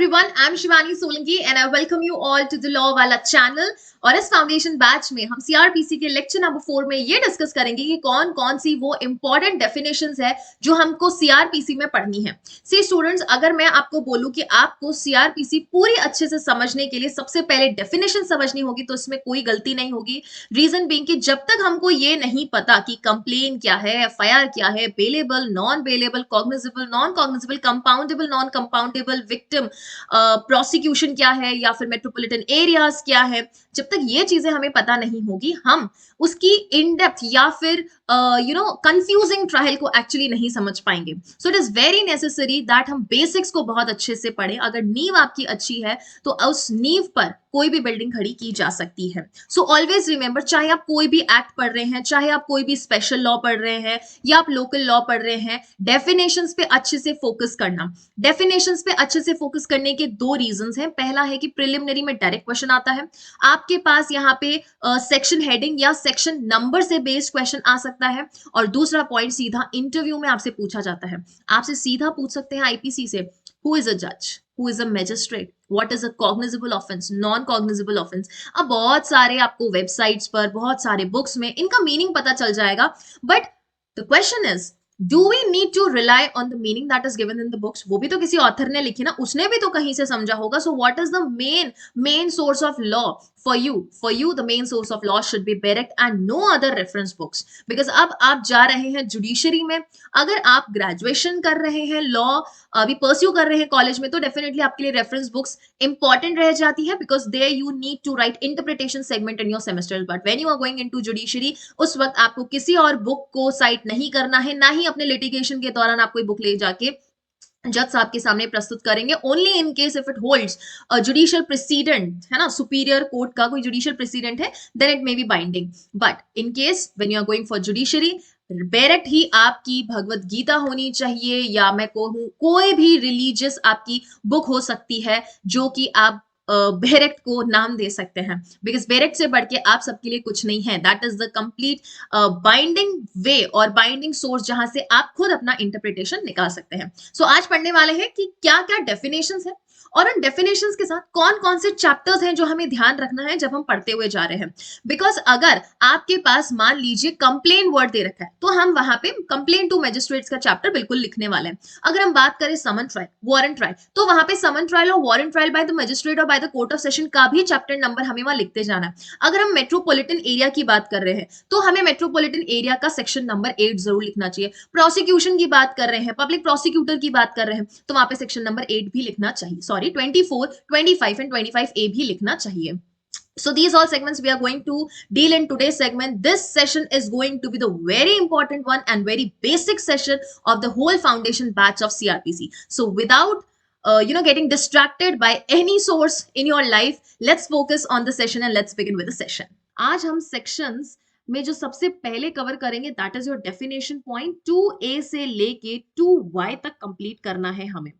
everyone, I'm Shivani Solanki and I welcome you all to the Law वाला channel. और इस foundation batch में हम सीआरपीसी के लेक्चर नंबर 4 में ये डिस्कस करेंगे कि कौन कौन सी वो इंपॉर्टेंट डेफिनेशंस है जो हमको सीआरपीसी में पढ़नी है। सी स्टूडेंट्स, अगर मैं आपको बोलूं कि आपको सीआरपीसी पूरी अच्छे से समझने के लिए सबसे पहले डेफिनेशन समझनी होगी तो इसमें कोई गलती नहीं होगी। रीजन बीइंग कि जब तक हमको ये नहीं पता कि कंप्लेन क्या है, एफआईआर क्या है, bailable, non bailable, cognizable, non cognizable, compoundable, non compoundable, victim, prosecution क्या है या फिर मेट्रोपॉलिटन एरियाज क्या है, जब तक ये चीजें हमें पता नहीं होगी हम उसकी इन डेप्थ या फिर कंफ्यूजिंग ट्रायल को एक्चुअली नहीं समझ पाएंगे। So it is very necessary that हम बेसिक्स को बहुत अच्छे से पढ़ें। अगर नींव आपकी अच्छी है तो उस नींव पर कोई भी बिल्डिंग खड़ी की जा सकती है। सो ऑलवेज रिमेंबर, चाहे आप कोई भी एक्ट पढ़ रहे हैं, चाहे आप कोई भी स्पेशल लॉ पढ़ रहे हैं या आप लोकल लॉ पढ़ रहे हैं, डेफिनेशंस पे अच्छे से फोकस करना। डेफिनेशंस पे अच्छे से फोकस करने के दो रीजंस हैं। पहला है कि प्रिलिमिनरी में डायरेक्ट क्वेश्चन आता है, आपके पास यहाँ पे सेक्शन हेडिंग या सेक्शन नंबर से बेस्ड क्वेश्चन आ सकता है। और दूसरा पॉइंट, सीधा इंटरव्यू में आपसे पूछा जाता है। आपसे सीधा पूछ सकते हैं आईपीसी से, हु इज अ जज, who is a magistrate, what is a cognizable offence, non cognizable offence. अब बहुत सारे आपको वेबसाइट्स पर, बहुत सारे बुक्स में इनका मीनिंग पता चल जाएगा, but the question is, do we need to rely on the meaning that is given in the books? वो भी तो किसी ऑथर ने लिखी ना, उसने भी तो कहीं से समझा होगा। So what is the main source of law for you the main source of law should be Berect and no other reference books, because अब आप जा रहे हैं जुडिशरी में। अगर आप ग्रेजुएशन कर रहे हैं, लॉ अभी परस्यू कर रहे हैं कॉलेज में, तो डेफिनेटली आपके लिए रेफरेंस बुक्स इंपॉर्टेंट रह जाती है, because there you need to write interpretation segment in your semester. But when you are going into judiciary, उस वक्त आपको किसी और बुक को साइट नहीं करना है, ना ही अपने लिटिगेशन के दौरान आप कोई बुक ले जाके जज साहब के सामने प्रस्तुत करेंगे। Only in case if it holds judicial precedent, है ना, सुपीरियर कोर्ट का कोई जुडिशियल प्रेसिडेंट है, then it may be binding. But in case when you are going for judiciary, direct ही आपकी भगवत गीता होनी चाहिए, या मैं कहूं कोई भी रिलीजियस आपकी बुक हो सकती है जो कि आप बेरेक्ट को नाम दे सकते हैं, बिकॉज बेरेक्ट से बढ़ के आप सबके लिए कुछ नहीं है। That is the complete binding way और बाइंडिंग सोर्स जहां से आप खुद अपना इंटरप्रिटेशन निकाल सकते हैं। सो आज पढ़ने वाले हैं कि क्या क्या डेफिनेशंस है और उन डेफिनेशंस के साथ कौन कौन से चैप्टर्स हैं जो हमें ध्यान रखना है जब हम पढ़ते हुए जा रहे हैं। बिकॉज अगर आपके पास मान लीजिए कंप्लेन वर्ड दे रखा है, तो हम वहां पे कंप्लेन टू मैजिस्ट्रेट्स का चैप्टर बिल्कुल लिखने वाले हैं। अगर हम बात करें समन ट्रायल, वारंट ट्रायल, तो वहां पे समन ट्रायल और warrant trial by the magistrate और by the court of session का भी चैप्टर नंबर हमें वहां लिखते जाना है। अगर हम मेट्रोपॉलिटन एरिया की बात कर रहे हैं तो हमें मेट्रोपॉलिटन एरिया का सेक्शन नंबर 8 जरूर लिखना चाहिए। प्रोसिक्यूशन की बात कर रहे हैं, पब्लिक प्रोसिक्यूटर की बात कर रहे हैं, तो वहां पे सेक्शन नंबर 8 भी लिखना चाहिए। सॉरी, 24, 25 and 25A भी लिखना चाहिए। So these all segments we are going to deal in today's segment. This session is going to be the very important one and very basic session of the whole foundation batch of CRPC. So without getting distracted by any source in your life, let's focus on the session and let's begin with the session. आज हम sections में जो सबसे पहले cover करेंगे, that is your definition point. 2A से लेके 2Y तक कंप्लीट करना है हमें।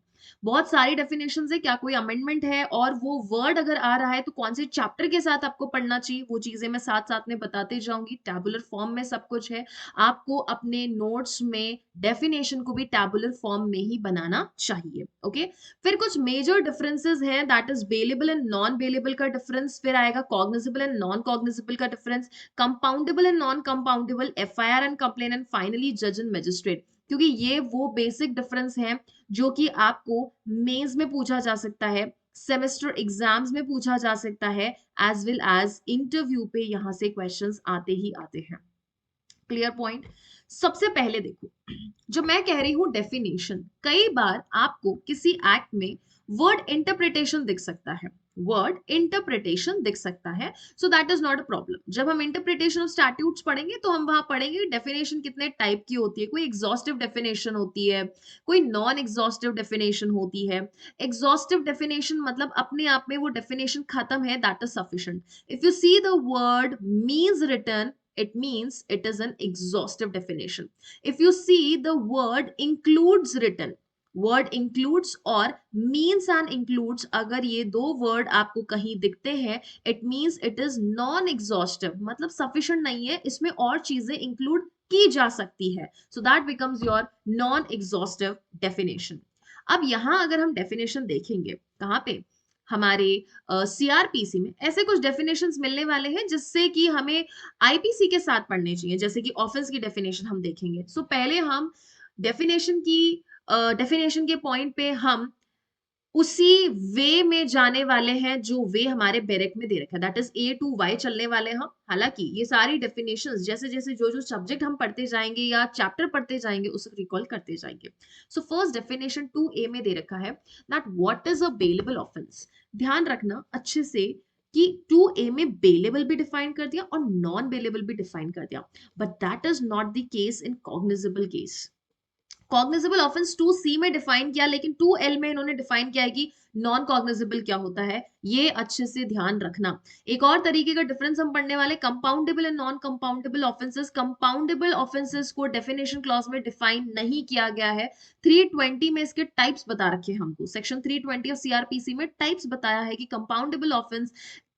बहुत सारी डेफिनेशंस है, क्या कोई अमेंडमेंट है और वो वर्ड अगर आ रहा है तो कौन से चैप्टर के साथ आपको पढ़ना चाहिए, वो चीजें मैं साथ साथ में बताते जाऊंगी। टैबुलर फॉर्म में सब कुछ है, आपको अपने नोट्स में डेफिनेशन को भी टैबुलर फॉर्म में ही बनाना चाहिए। ओके, फिर कुछ मेजर डिफरेंसेस हैं, that is bailable and non bailable का डिफरेंस, फिर आएगा कॉग्निजेबल एंड नॉन कॉग्निजेबल का difference, compoundable and non compoundable, FIR and complain, and finally जज एंड मैजिस्ट्रेट। क्योंकि ये वो बेसिक डिफरेंस हैं जो कि आपको मेंस में पूछा जा सकता है, सेमेस्टर एग्जाम्स में पूछा जा सकता है, एज वेल एज इंटरव्यू पे यहां से क्वेश्चंस आते ही आते हैं। Clear point. सबसे पहले देखो, जो मैं कह रही हूं डेफिनेशन, कई बार आपको किसी एक्ट में वर्ड इंटरप्रिटेशन दिख सकता है, वर्ड इंटरप्रिटेशन दिख सकता है, so that is not a problem. जब हम इंटरप्रिटेशन ऑफ स्टैट्यूट्स पढ़ेंगे तो हम वहां पढ़ेंगे डेफिनेशन कितने टाइप की होती है। कोई एग्जॉस्टिव डेफिनेशन होती है, कोई नॉन एग्जॉस्टिव डेफिनेशन होती है। एग्जॉस्टिव डेफिनेशन मतलब अपने आप में वो डेफिनेशन खत्म है, that is sufficient. If you see the word means written, it means it is an exhaustive definition. If you see the word includes written, word includes और means and includes, अगर ये दो word आपको कहीं दिखते हैं, it means it is non exhaustive, मतलब sufficient नहीं है, इसमें और चीजें include की जा सकती है, so that becomes your non exhaustive definition. अब यहां अगर हम definition देखेंगे कहाँ पे, हमारे सीआरपीसी में ऐसे कुछ डेफिनेशंस मिलने वाले हैं जिससे कि हमें आईपीसी के साथ पढ़ने चाहिए। जैसे कि ऑफेंस की डेफिनेशन हम देखेंगे। सो पहले हम डेफिनेशन की डेफिनेशन के पॉइंट पे हम उसी वे में जाने वाले हैं जो वे हमारे बैरेक में दे रखा है, that is a two Y चलने वाले हैं हम। हालांकि ये सारी डेफिनेशंस जैसे जैसे जो जो सब्जेक्ट हम पढ़ते जाएंगे या चैप्टर पढ़ते जाएंगे उसे रिकॉल करते जाएंगे। सो फर्स्ट डेफिनेशन 2A में दे रखा है that what is a bailable offence. ध्यान रखना अच्छे से कि 2A में बेलेबल भी डिफाइन कर दिया और नॉन बेलेबल भी डिफाइन कर दिया, but that is not the case in cognizable case. Cognizable offence 2C में डिफाइन किया, लेकिन 2L में इन्होंने डिफाइन किया है कि नॉन कॉग्निजेबल क्या होता है। ये अच्छे से ध्यान रखना। एक और तरीके का डिफरेंस हम पढ़ने वाले, compoundable and non compoundable offences. Compoundable offences को डेफिनेशन क्लॉज में डिफाइन नहीं किया गया है। 320 में इसके टाइप्स बता रखे हैं हमको, सेक्शन 320 ऑफ सीआरपीसी में टाइप्स बताया है कि कंपाउंडेबल ऑफेंस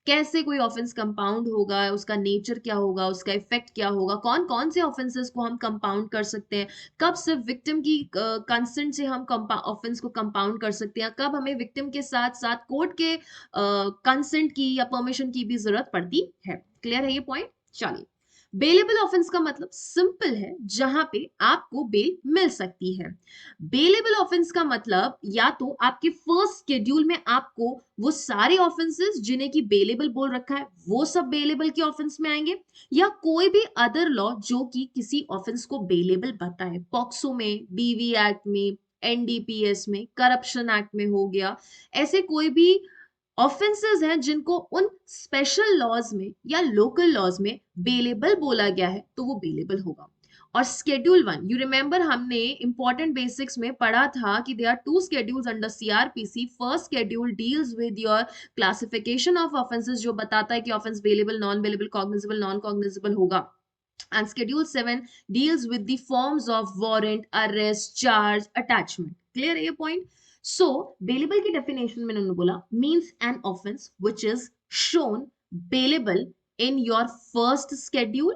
कैसे कोई ऑफेंस कंपाउंड होगा, उसका नेचर क्या होगा, उसका इफेक्ट क्या होगा, कौन कौन से ऑफेंसेस को हम कंपाउंड कर सकते हैं, कब सिर्फ विक्टिम की कंसेंट से हम ऑफेंस को कंपाउंड कर सकते हैं, कब हमें विक्टिम के साथ साथ कोर्ट के कंसेंट की या परमिशन की भी जरूरत पड़ती है। क्लियर है ये पॉइंट? चलिए, बेलेबल ऑफेंस का मतलब सिंपल है, जहां पे आपको बेल मिल सकती है। बेलेबल ऑफेंस का मतलब या तो आपके फर्स्ट शेड्यूल में आपको वो सारे ऑफेंसेस जिन्हें की बेलेबल बोल रखा है वो सब बेलेबल के ऑफेंस में आएंगे, या कोई भी अदर लॉ जो कि किसी ऑफेंस को बेलेबल बताए। पॉक्सो में, बीवी एक्ट में, एनडीपीएस में, करप्शन एक्ट में हो गया, ऐसे कोई भी ऑफेंसेस हैं जिनको उन स्पेशल लॉज में या लोकल लॉज में बेलेबल बोला गया है तो वो बेलेबल होगा। और स्केड्यूल 1, यू रिमेंबर हमने इंपॉर्टेंट बेसिक्स में पढ़ा था कि there are two schedules under CrPC. First schedule deals with your classification of offences, जो बताता है कि offence bailable, non bailable, cognizable, non cognizable होगा। And Schedule 7 deals with the forms of warrant, arrest, charge, attachment. Clear है ये point? So, bailable की definition में उन्होंने बोला means an offense which is shown bailable in your first schedule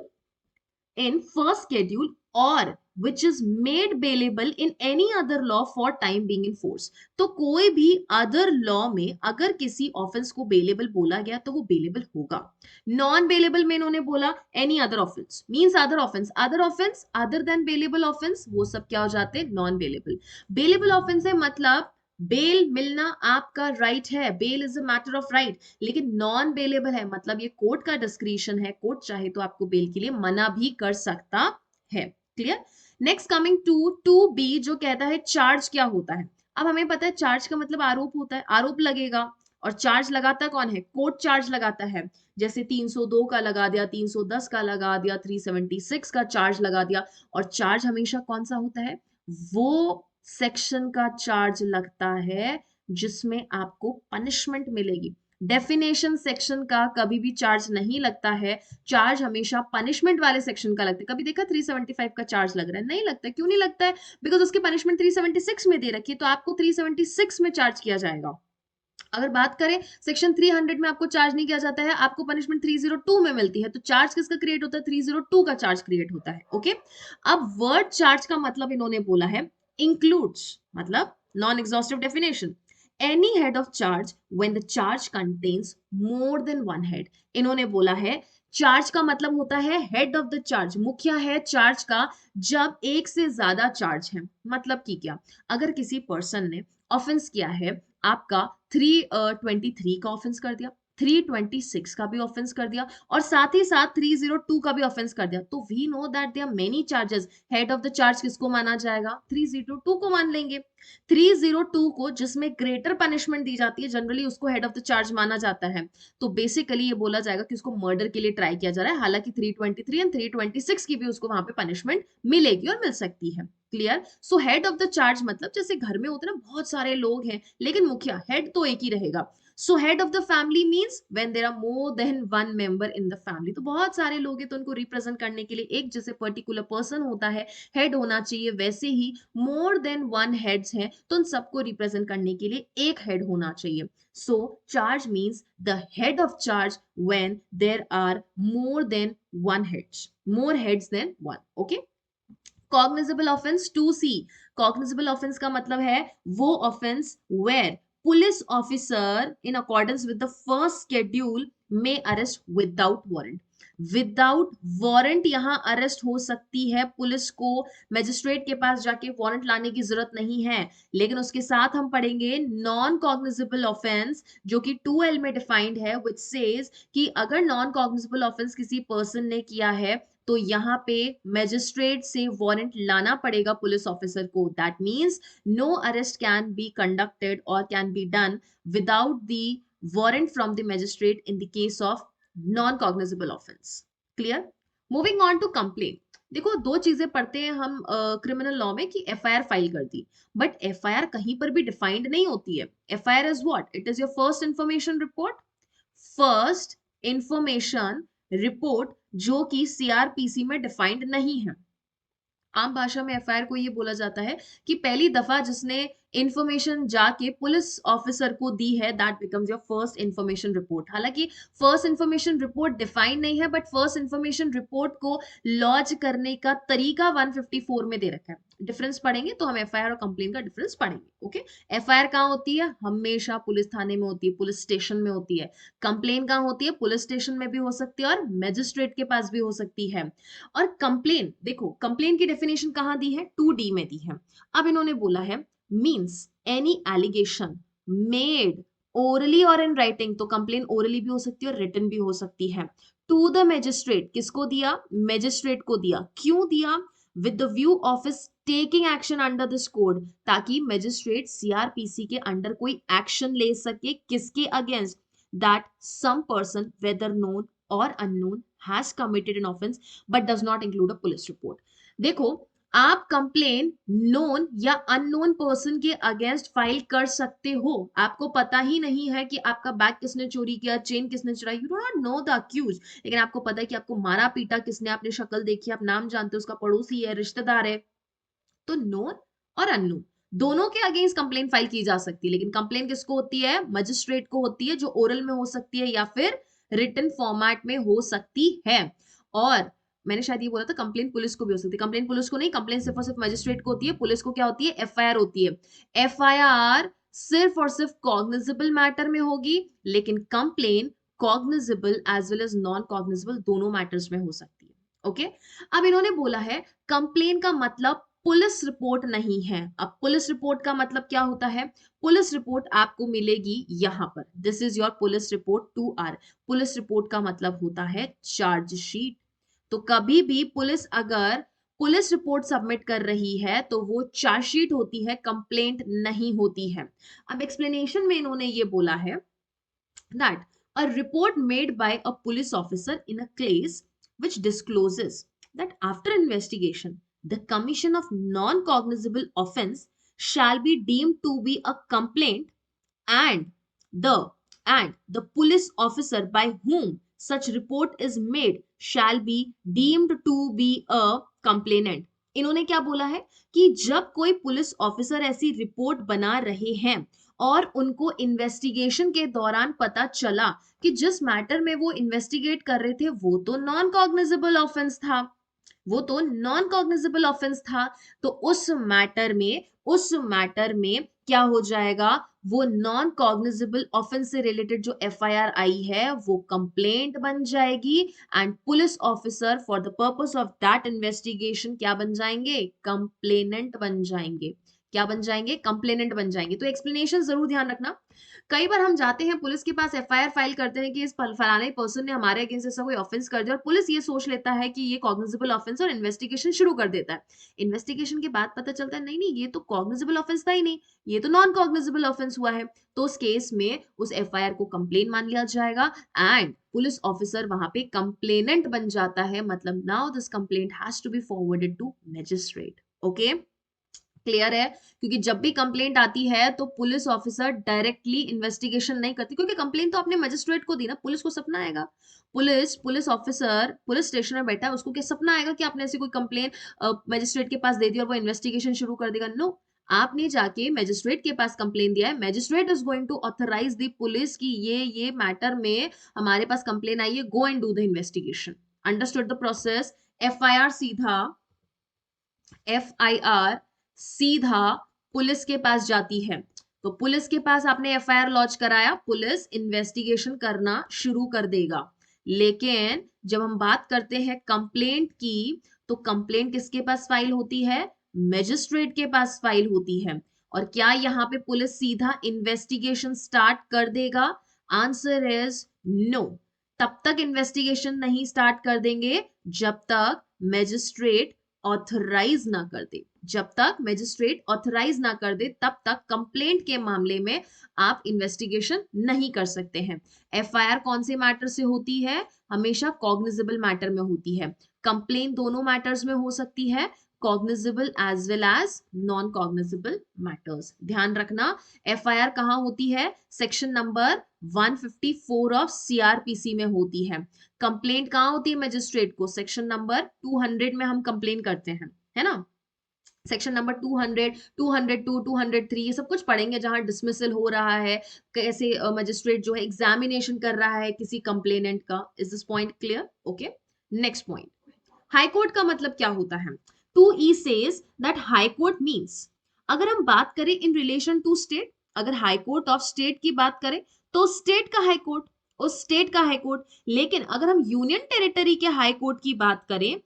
or which is made bailable in any other law for time being in force. तो कोई भी other law में अगर किसी ऑफेंस को बेलेबल बोला गया तो वो बेलेबल होगा। नॉन बेलेबल में इन्होंने बोला any other offence, means other offence other than bailable offence, वो सब क्या हो जाते हैं? Non bailable. बेलेबल ऑफेंस है मतलब बेल मिलना आपका राइट है, bail is a matter of right. लेकिन नॉन बेलेबल है मतलब ये कोर्ट का डिस्क्रिशन है, कोर्ट चाहे तो आपको बेल के लिए मना भी कर सकता है। Clear? Next coming to 2B जो कहता है चार्ज क्या होता है। अब हमें पता है चार्ज का मतलब आरोप होता है, आरोप लगेगा। और चार्ज लगाता कौन है? कोर्ट चार्ज लगाता है। जैसे 302 का लगा दिया, 310 का लगा दिया, 376 का चार्ज लगा दिया। और चार्ज हमेशा कौन सा होता है? वो सेक्शन का चार्ज लगता है जिसमें आपको पनिशमेंट मिलेगी। डेफिनेशन सेक्शन का कभी भी चार्ज नहीं लगता है, चार्ज हमेशा पनिशमेंट वाले सेक्शन का लगता है। कभी देखा 375 का चार्ज लग रहा है? नहीं लगता। क्यों नहीं लगता है? बिकॉज उसकी पनिशमेंट 376 में दे रखी है, तो आपको 376 में चार्ज किया जाएगा। अगर बात करें सेक्शन 300 में आपको चार्ज नहीं किया जाता है, आपको पनिशमेंट 302 में मिलती है, तो चार्ज किसका क्रिएट होता है? 302 का चार्ज क्रिएट होता है। ओके, अब वर्ड चार्ज का मतलब इन्होंने बोला है इंक्लूड्स, मतलब non exhaustive definition, any head of charge when the charge contains more than one head. इन्होंने बोला है चार्ज का मतलब होता है हेड ऑफ द चार्ज, मुखिया है चार्ज का, जब एक से ज्यादा चार्ज है। मतलब कि क्या? अगर किसी पर्सन ने ऑफेंस किया है आपका 323 का ऑफेंस कर दिया, 326 का भी ऑफेंस कर दिया, और साथ ही साथ 302 का भी ऑफेंस कर दिया, तो we know that there are many charges. Head of the charge किसको माना जाएगा? 302 को मान लेंगे। 302 को जिसमें ग्रेटर पनिशमेंट दी जाती है जनरली उसको हेड ऑफ द चार्ज माना जाता है। तो बेसिकली ये बोला जाएगा कि उसको मर्डर के लिए ट्राई किया जा रहा है, हालांकि 323 एंड 326 की भी उसको वहां पे पनिशमेंट मिलेगी और मिल सकती है। Clear? So head of the charge मतलब जैसे घर में होते ना बहुत सारे लोग हैं लेकिन मुखिया हेड तो एक ही रहेगा। So head of the family means when there are more than one member in the family, तो बहुत सारे लोग हैं तो उनको रिप्रेजेंट करने के लिए एक जैसे पर्टिकुलर पर्सन होता है, हेड होना चाहिए, वैसे ही मोर देन वन हेड्स हैं तो उन सबको रिप्रेजेंट करने के लिए एक हेड होना चाहिए। So charge means the head of charge when there are more than one heads, more heads than one. Okay, cognizable offence 2C। Cognizable offence का मतलब है वो offence where police officer in accordance with the first schedule may arrest without warrant. Without warrant यहां arrest हो सकती है police को, magistrate के पास जाके वारंट लाने की जरूरत नहीं है। लेकिन उसके साथ हम पढ़ेंगे नॉन कॉग्निजिबल ऑफेंस, जो कि 2L में डिफाइंड है, विच सेज कि अगर नॉन कॉग्निजिबल ऑफेंस किसी पर्सन ने किया है तो यहाँ पे मजिस्ट्रेट से वारंट लाना पड़ेगा पुलिस ऑफिसर को। That means no arrest can be conducted और can be done without the warrant from the magistrate in the case of non cognizable offence. Clear? Moving on to complaint. देखो, दो चीजें पढ़ते हैं हम क्रिमिनल लॉ में कि एफआईआर फाइल कर दी, बट एफआईआर कहीं पर भी डिफाइंड नहीं होती है। FIR is what? It is your first information report, first information report, जो कि सीआरपीसी में डिफाइंड नहीं है। आम भाषा में एफआईआर को ये बोला जाता है कि पहली दफा जिसने इंफॉर्मेशन जाके पुलिस ऑफिसर को दी है, that becomes your first information report. हालांकि फर्स्ट इंफॉर्मेशन रिपोर्ट डिफाइन नहीं है, बट फर्स्ट इंफॉर्मेशन रिपोर्ट को लॉन्च करने का तरीका 154 में दे रखा है। डिफरेंस पढ़ेंगे तो हम एफआईआर और कंप्लेन का डिफरेंस पढ़ेंगे। ओके, एफआईआर कहाँ होती है? हमेशा पुलिस थाने में होती है, पुलिस स्टेशन में होती है। कंप्लेन कहाँ होती है? पुलिस स्टेशन में भी हो सकती है और मजिस्ट्रेट के पास भी हो सकती है। और कंप्लेन, देखो कंप्लेन की डेफिनेशन कहाँ दी है? 2D में दी है। अब इन्होंने बोला है means any allegation made orally और इन राइटिंग, तो कंप्लेन ओरली भी हो सकती है और रिटन भी हो सकती है, टू द मजिस्ट्रेट। किसको दिया? मजिस्ट्रेट को दिया। क्यों दिया? With the view of is taking action under this code, ताकि मजिस्ट्रेट सीआरपीसी के अंडर कोई एक्शन ले सके। किसके against? That some person whether known और unknown has committed an offence but does not include a police report. देखो, आप complaint known या अननोन पर्सन के अगेंस्ट फाइल कर सकते हो। आपको पता ही नहीं है कि आपका बैग किसने चोरी किया, चेन किसने चुराई, you do not know the accused, लेकिन आपको पता है कि आपको मारा पीटा किसने, आपने शक्ल देखी, आप नाम जानते हो, उसका पड़ोसी है, रिश्तेदार है। तो नोन और अननोन दोनों के अगेंस्ट कंप्लेन फाइल की जा सकती है। लेकिन कंप्लेन किसको होती है? मजिस्ट्रेट को होती है, जो ओरल में हो सकती है या फिर रिटन फॉर्मेट में हो सकती है। और मैंने शायद ये बोला था कंप्लेन पुलिस को भी हो सकती है। कंप्लेन पुलिस को नहीं, कंप्लेन सिर्फ और सिर्फ मजिस्ट्रेट को होती है। पुलिस को क्या होती है? एफआईआर होती है। एफआईआर सिर्फ और सिर्फ कॉग्निजिबल मैटर में होगी, लेकिन complaint cognizable as well as non cognizable दोनों मैटर्स में हो सकती है। ओके, अब इन्होंने बोला है कंप्लेन का मतलब पुलिस रिपोर्ट नहीं है। अब पुलिस रिपोर्ट का मतलब क्या होता है? पुलिस रिपोर्ट आपको मिलेगी यहां पर, this is your police report 2R। Police report का मतलब होता है चार्जशीट। तो कभी भी पुलिस अगर पुलिस रिपोर्ट सबमिट कर रही है तो वो चार्जशीट होती है, कंप्लेंट नहीं होती है। अब एक्सप्लेनेशन में इन्होंने ये बोला है that a report made by a police officer in a case which discloses that after investigation the commission of non-cognizable offense shall be deemed to be a complaint, and the the police officer by whom such report is made shall be deemed to be a complainant। इन्होंने क्या बोला है कि जब कोई police officer ऐसी report बना रहे हैं और उनको इन्वेस्टिगेशन के दौरान पता चला कि जिस मैटर में वो इन्वेस्टिगेट कर रहे थे वो तो नॉन कॉग्निजिबल ऑफेंस था, वो तो नॉन कॉग्निजिबल ऑफेंस था, तो उस मैटर में क्या हो जाएगा? वो नॉन कॉग्निजिबल ऑफेंस से रिलेटेड जो एफआईआर आई है वो कंप्लेंट बन जाएगी, and police officer for the purpose of that investigation क्या बन जाएंगे? कंप्लेनेंट बन जाएंगे। क्या बन जाएंगे? कंप्लेनेंट बन जाएंगे। तो एक्सप्लेनेशन जरूर ध्यान रखना। कई बार हम जाते हैं पुलिस के पास, एफआईआर फाइल करते हैं कि इस फलाने पर्सन ने हमारे अगेंस्ट ऐसा कोई ऑफेंस कर दिया, और पुलिस ये सोच लेता है कि ये कॉग्निजिबल ऑफेंस और इन्वेस्टिगेशन शुरू कर देता है। इन्वेस्टिगेशन के बाद पता चलता है नहीं नहीं, ये तो कॉग्निजिबल ऑफेंस था ही नहीं, ये तो नॉन कॉग्निजिबल ऑफेंस हुआ है। तो उस केस में उस एफआईआर को कंप्लेन मान लिया जाएगा एंड पुलिस ऑफिसर वहां पे कंप्लेनेंट बन जाता है। मतलब now this complaint has to be forwarded to magistrate. Okay, clear है? क्योंकि जब भी कंप्लेंट आती है तो पुलिस ऑफिसर डायरेक्टली इन्वेस्टिगेशन नहीं करती, क्योंकि कंप्लेंट तो आपने मजिस्ट्रेट को दी ना, पुलिस को सपना आएगा, पुलिस ऑफिसर पुलिस स्टेशन में बैठा है, उसको क्या सपना आएगा कि आपने ऐसी कोई कंप्लेंट मजिस्ट्रेट के पास दे दी और वो इन्वेस्टिगेशन शुरू कर देगा? नो, आपने जाके मजिस्ट्रेट के पास कंप्लेन दिया है, magistrate is going to authorise the police की ये मैटर में हमारे पास कंप्लेन आई है, go and do the investigation. Understood the process? FIR सीधा पुलिस के पास जाती है। तो पुलिस के पास आपने एफआईआर लॉन्च कराया, पुलिस इन्वेस्टिगेशन करना शुरू कर देगा। लेकिन जब हम बात करते हैं कंप्लेंट की, तो कंप्लेंट किसके पास फाइल होती है? मजिस्ट्रेट के पास फाइल होती है। और क्या यहाँ पे पुलिस सीधा इन्वेस्टिगेशन स्टार्ट कर देगा? Answer is no. तब तक इन्वेस्टिगेशन नहीं स्टार्ट कर देंगे जब तक मजिस्ट्रेट ऑथराइज ना कर दे। जब तक मजिस्ट्रेट ऑथराइज ना कर दे तब तक कंप्लेंट के मामले में आप इन्वेस्टिगेशन नहीं कर सकते हैं। एफआईआर कौन से मैटर से होती है? हमेशा कॉग्निजेबल मैटर में होती है। कंप्लेंट दोनों मैटर्स में हो सकती है, cognizable as well as non cognizable matters. ध्यान रखना, एफआईआर कहां होती है? सेक्शन नंबर 154 ऑफ सीआरपीसी में होती है। कंप्लेंट कहां होती है मजिस्ट्रेट को? सेक्शन नंबर 200 में हम कंप्लेन करते हैं, है ना। सेक्शन नंबर 200, 202, 203 ये सब कुछ पढ़ेंगे, जहां डिसमिसल हो रहा है, कैसे मजिस्ट्रेट जो है एग्जामिनेशन कर रहा है किसी कंप्लेनेंट का। Is this point clear? Okay, next point. High court का मतलब क्या होता है? 2E says that high court means, अगर हम बात करें इन रिलेशन टू स्टेट, अगर हाई कोर्ट ऑफ स्टेट की बात करें तो स्टेट का हाई कोर्ट, उस स्टेट का हाई कोर्ट। लेकिन अगर हम यूनियन टेरिटरी के हाई कोर्ट की बात करें,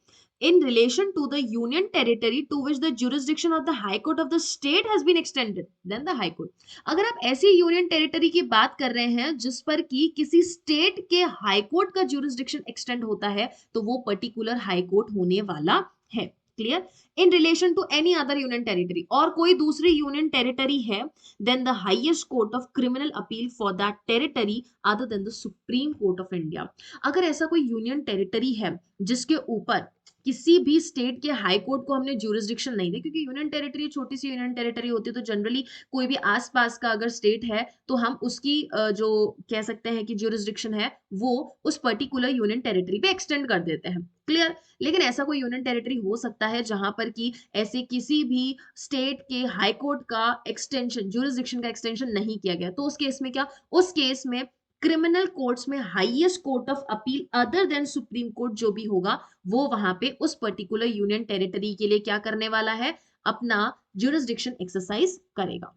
in relation to the union territory to which the jurisdiction of the high court of the state has been extended, then the high court। अगर आप ऐसी यूनियन टेरिटरी की बात कर रहे हैं जिस पर कि किसी स्टेट के हाई कोर्ट का jurisdiction extend होता है, तो वो पर्टिकुलर हाई कोर्ट होने वाला है। Clear? In relation to any other union territory, और कोई दूसरी यूनियन टेरिटरी है, then the highest court of criminal appeal for that territory other than the supreme court of India. अगर ऐसा कोई यूनियन टेरिटरी है जिसके ऊपर किसी भी स्टेट के हाई कोर्ट को हमने ज्यूरिसडिक्शन नहीं दी, क्योंकि यूनियन टेरिटरी छोटी सी यूनियन टेरिटरी होती है, तो जनरली कोई भी आसपास का अगर स्टेट है तो हम उसकी जो कह सकते हैं कि ज्यूरिसडिक्शन है वो उस पर्टिकुलर यूनियन टेरिटरी पे एक्सटेंड कर देते हैं। क्लियर? लेकिन ऐसा कोई यूनियन टेरिटरी हो सकता है जहां पर कि ऐसे किसी भी स्टेट के हाई कोर्ट का एक्सटेंशन, ज्यूरिसडिक्शन का एक्सटेंशन नहीं किया गया, तो उस केस में क्या? उस केस में क्रिमिनल कोर्ट्स में highest court of appeal other than supreme court जो भी होगा, वो वहां पे उस पर्टिकुलर यूनियन टेरिटरी के लिए क्या करने वाला है? अपना ज्यूरिसडिक्शन एक्सरसाइज करेगा।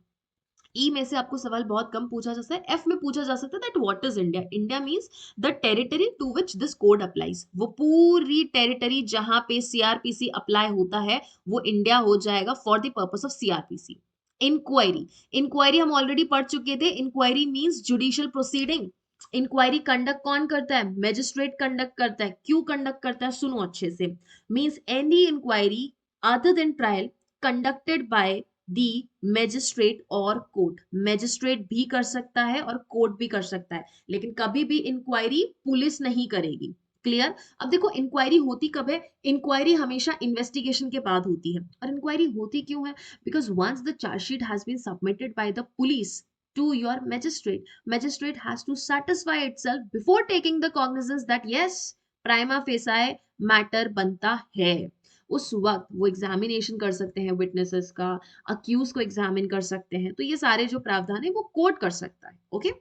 ई में से आपको सवाल बहुत कम पूछा जा सकता है, एफ में पूछा जा सकता है that what is India. India means the territory to which this code applies. वो पूरी टेरिटरी जहां पे सीआरपीसी अप्लाई होता है वो इंडिया हो जाएगा for the purpose of CrPC. Inquiry, inquiry हम ऑलरेडी पढ़ चुके थे। Inquiry means judicial proceeding. Inquiry conduct कौन करता है? मैजिस्ट्रेट कंडक्ट करता है। क्यों कंडक्ट करता है? सुनो अच्छे से। Means any inquiry other than trial conducted by the magistrate और कोर्ट। मैजिस्ट्रेट भी कर सकता है और कोर्ट भी कर सकता है, लेकिन कभी भी इंक्वायरी पुलिस नहीं करेगी। क्लियर? अब देखो इंक्वायरी होती कब है? इंक्वायरी हमेशा इन्वेस्टिगेशन के बाद होती है। और इंक्वायरी होती क्यों है? Because once the charge sheet has been submitted by the police to your magistrate, magistrate has to satisfy itself before taking the cognizance that yes, prima facie matter बनता है। उस वक्त वो एग्जामिनेशन कर सकते हैं विटनेसेस का, अक्यूज को एग्जामिन कर सकते हैं, तो ये सारे जो प्रावधान है वो कोर्ट कर सकता है। Okay,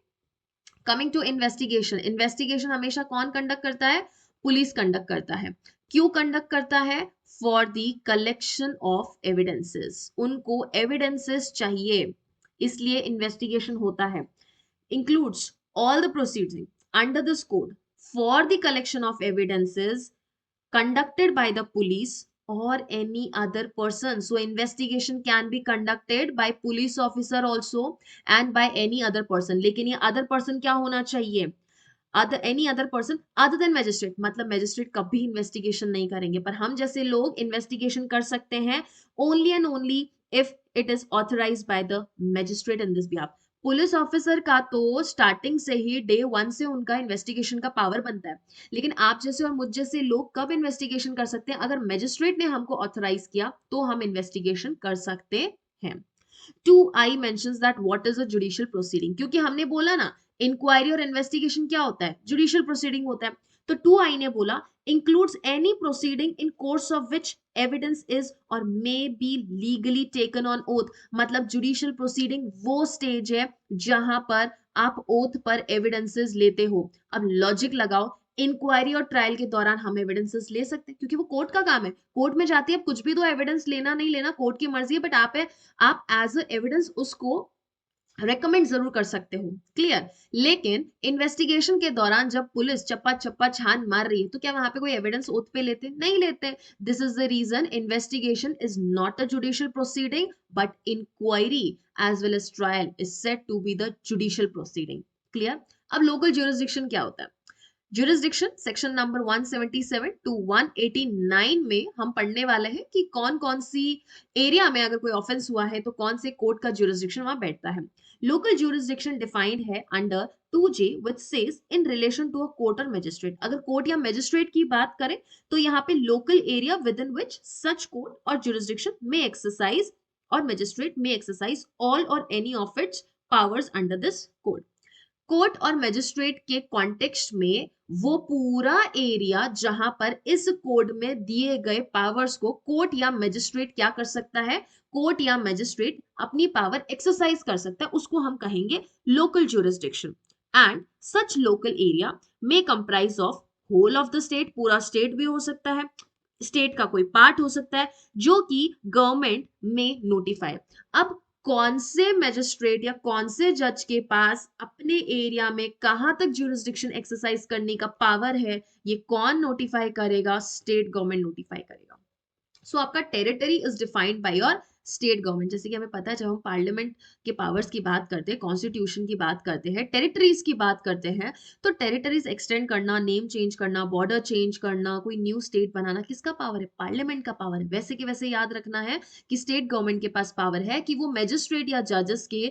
coming to investigation. Investigation हमेशा कौन कंडक्ट करता है? पुलिस कंडक्ट करता है। क्यों कंडक्ट करता है? For the collection of evidences. उनको एविडेंसेस चाहिए, इसलिए इन्वेस्टिगेशन होता है। includes all the proceedings under this code for the collection of evidences conducted by the police or any other person. So investigation can be conducted by police officer also and by any other person। लेकिन ये other person क्या होना चाहिए? Other any other person other than magistrate. मतलब magistrate कभी investigation नहीं करेंगे, पर हम जैसे लोग इन्वेस्टिगेशन कर सकते हैं only and only if it is authorised bye the magistrate in this behalf. Police officer का तो स्टार्टिंग से ही डे 1 से उनका इन्वेस्टिगेशन का पावर बनता है, लेकिन आप जैसे और मुझ जैसे लोग कब इन्वेस्टिगेशन कर सकते हैं? अगर मैजिस्ट्रेट ने हमको ऑथराइज किया तो हम इन्वेस्टिगेशन कर सकते हैं। 2I mentions that what is a judicial proceeding, क्योंकि हमने बोला ना इंक्वायरी और इन्वेस्टिगेशन क्या होता है? जुडिशियल प्रोसीडिंग होता है। तो 2I ने बोला includes any proceeding in course of which evidence is or may be legally taken on oath। मतलब जुडिशियल प्रोसीडिंग वो स्टेज है जहां पर आप ओथ पर एविडेंसेस लेते हो। अब लॉजिक लगाओ, इंक्वायरी और ट्रायल के दौरान हम एविडेंसेस ले सकते हैं क्योंकि वो कोर्ट का काम है। कोर्ट में जाती है, कुछ भी तो एविडेंस लेना नहीं लेना कोर्ट की मर्जी है, बट आप एज अ एविडेंस उसको रेकमेंड जरूर कर सकते हो, क्लियर। लेकिन इन्वेस्टिगेशन के दौरान जब पुलिस चप्पा चप्पा छान मार रही है तो क्या वहां पे कोई एविडेंस ओथ पे लेते? नहीं लेते। This is the reason investigation is not a judicial proceeding but inquiry as well as trial is set to be the judicial proceeding, clear. अब लोकल ज्यूरिसडिक्शन क्या होता है? जुरिस्डिक्शन सेक्शन नंबर 177 टू 189 में हम पढ़ने वाले हैं कि कौन कौन सी एरिया में अगर कोई ऑफेंस हुआ है तो कौन से कोर्ट का जुरिस्डिक्शन वहां बैठता है। लोकल जुरिस्डिक्शन डिफाइंड है under 2J which says in relation to a court और मजिस्ट्रेट। अगर कोर्ट या मजिस्ट्रेट की बात करें तो यहाँ पे local area within which such court और जुरिस्डिक्शन में एक्सरसाइज और मजिस्ट्रेट में एक्सरसाइज ऑल और any of its powers under this code. Court और मजिस्ट्रेट के कॉन्टेक्स्ट में वो पूरा एरिया जहां पर इस कोड में दिए गए पावर्स को कोर्ट या मजिस्ट्रेट क्या कर सकता है, कोर्ट या मजिस्ट्रेट अपनी पावर एक्सरसाइज कर सकता है, उसको हम कहेंगे local jurisdiction. And such local area में comprise of whole of the state, पूरा स्टेट भी हो सकता है, स्टेट का कोई पार्ट हो सकता है जो कि गवर्नमेंट में नोटिफाई। अब कौन से मजिस्ट्रेट या कौन से जज के पास अपने एरिया में कहां तक ज्यूरिसडिक्शन एक्सरसाइज करने का पावर है, ये कौन नोटिफाई करेगा? स्टेट गवर्नमेंट नोटिफाई करेगा। सो आपका territory is defined by your state government. जैसे कि हमें पता है जब हम पार्लियामेंट के पावर्स की बात करते हैं, कॉन्स्टिट्यूशन की बात करते हैं, टेरिटरीज की बात करते हैं, तो टेरिटरीज एक्सटेंड करना, नेम चेंज करना, बॉर्डर चेंज करना, कोई न्यू स्टेट बनाना किसका पावर है? पार्लियामेंट का पावर है। वैसे के वैसे याद रखना है कि स्टेट गवर्नमेंट के पास पावर है कि वो मैजिस्ट्रेट या जजेस के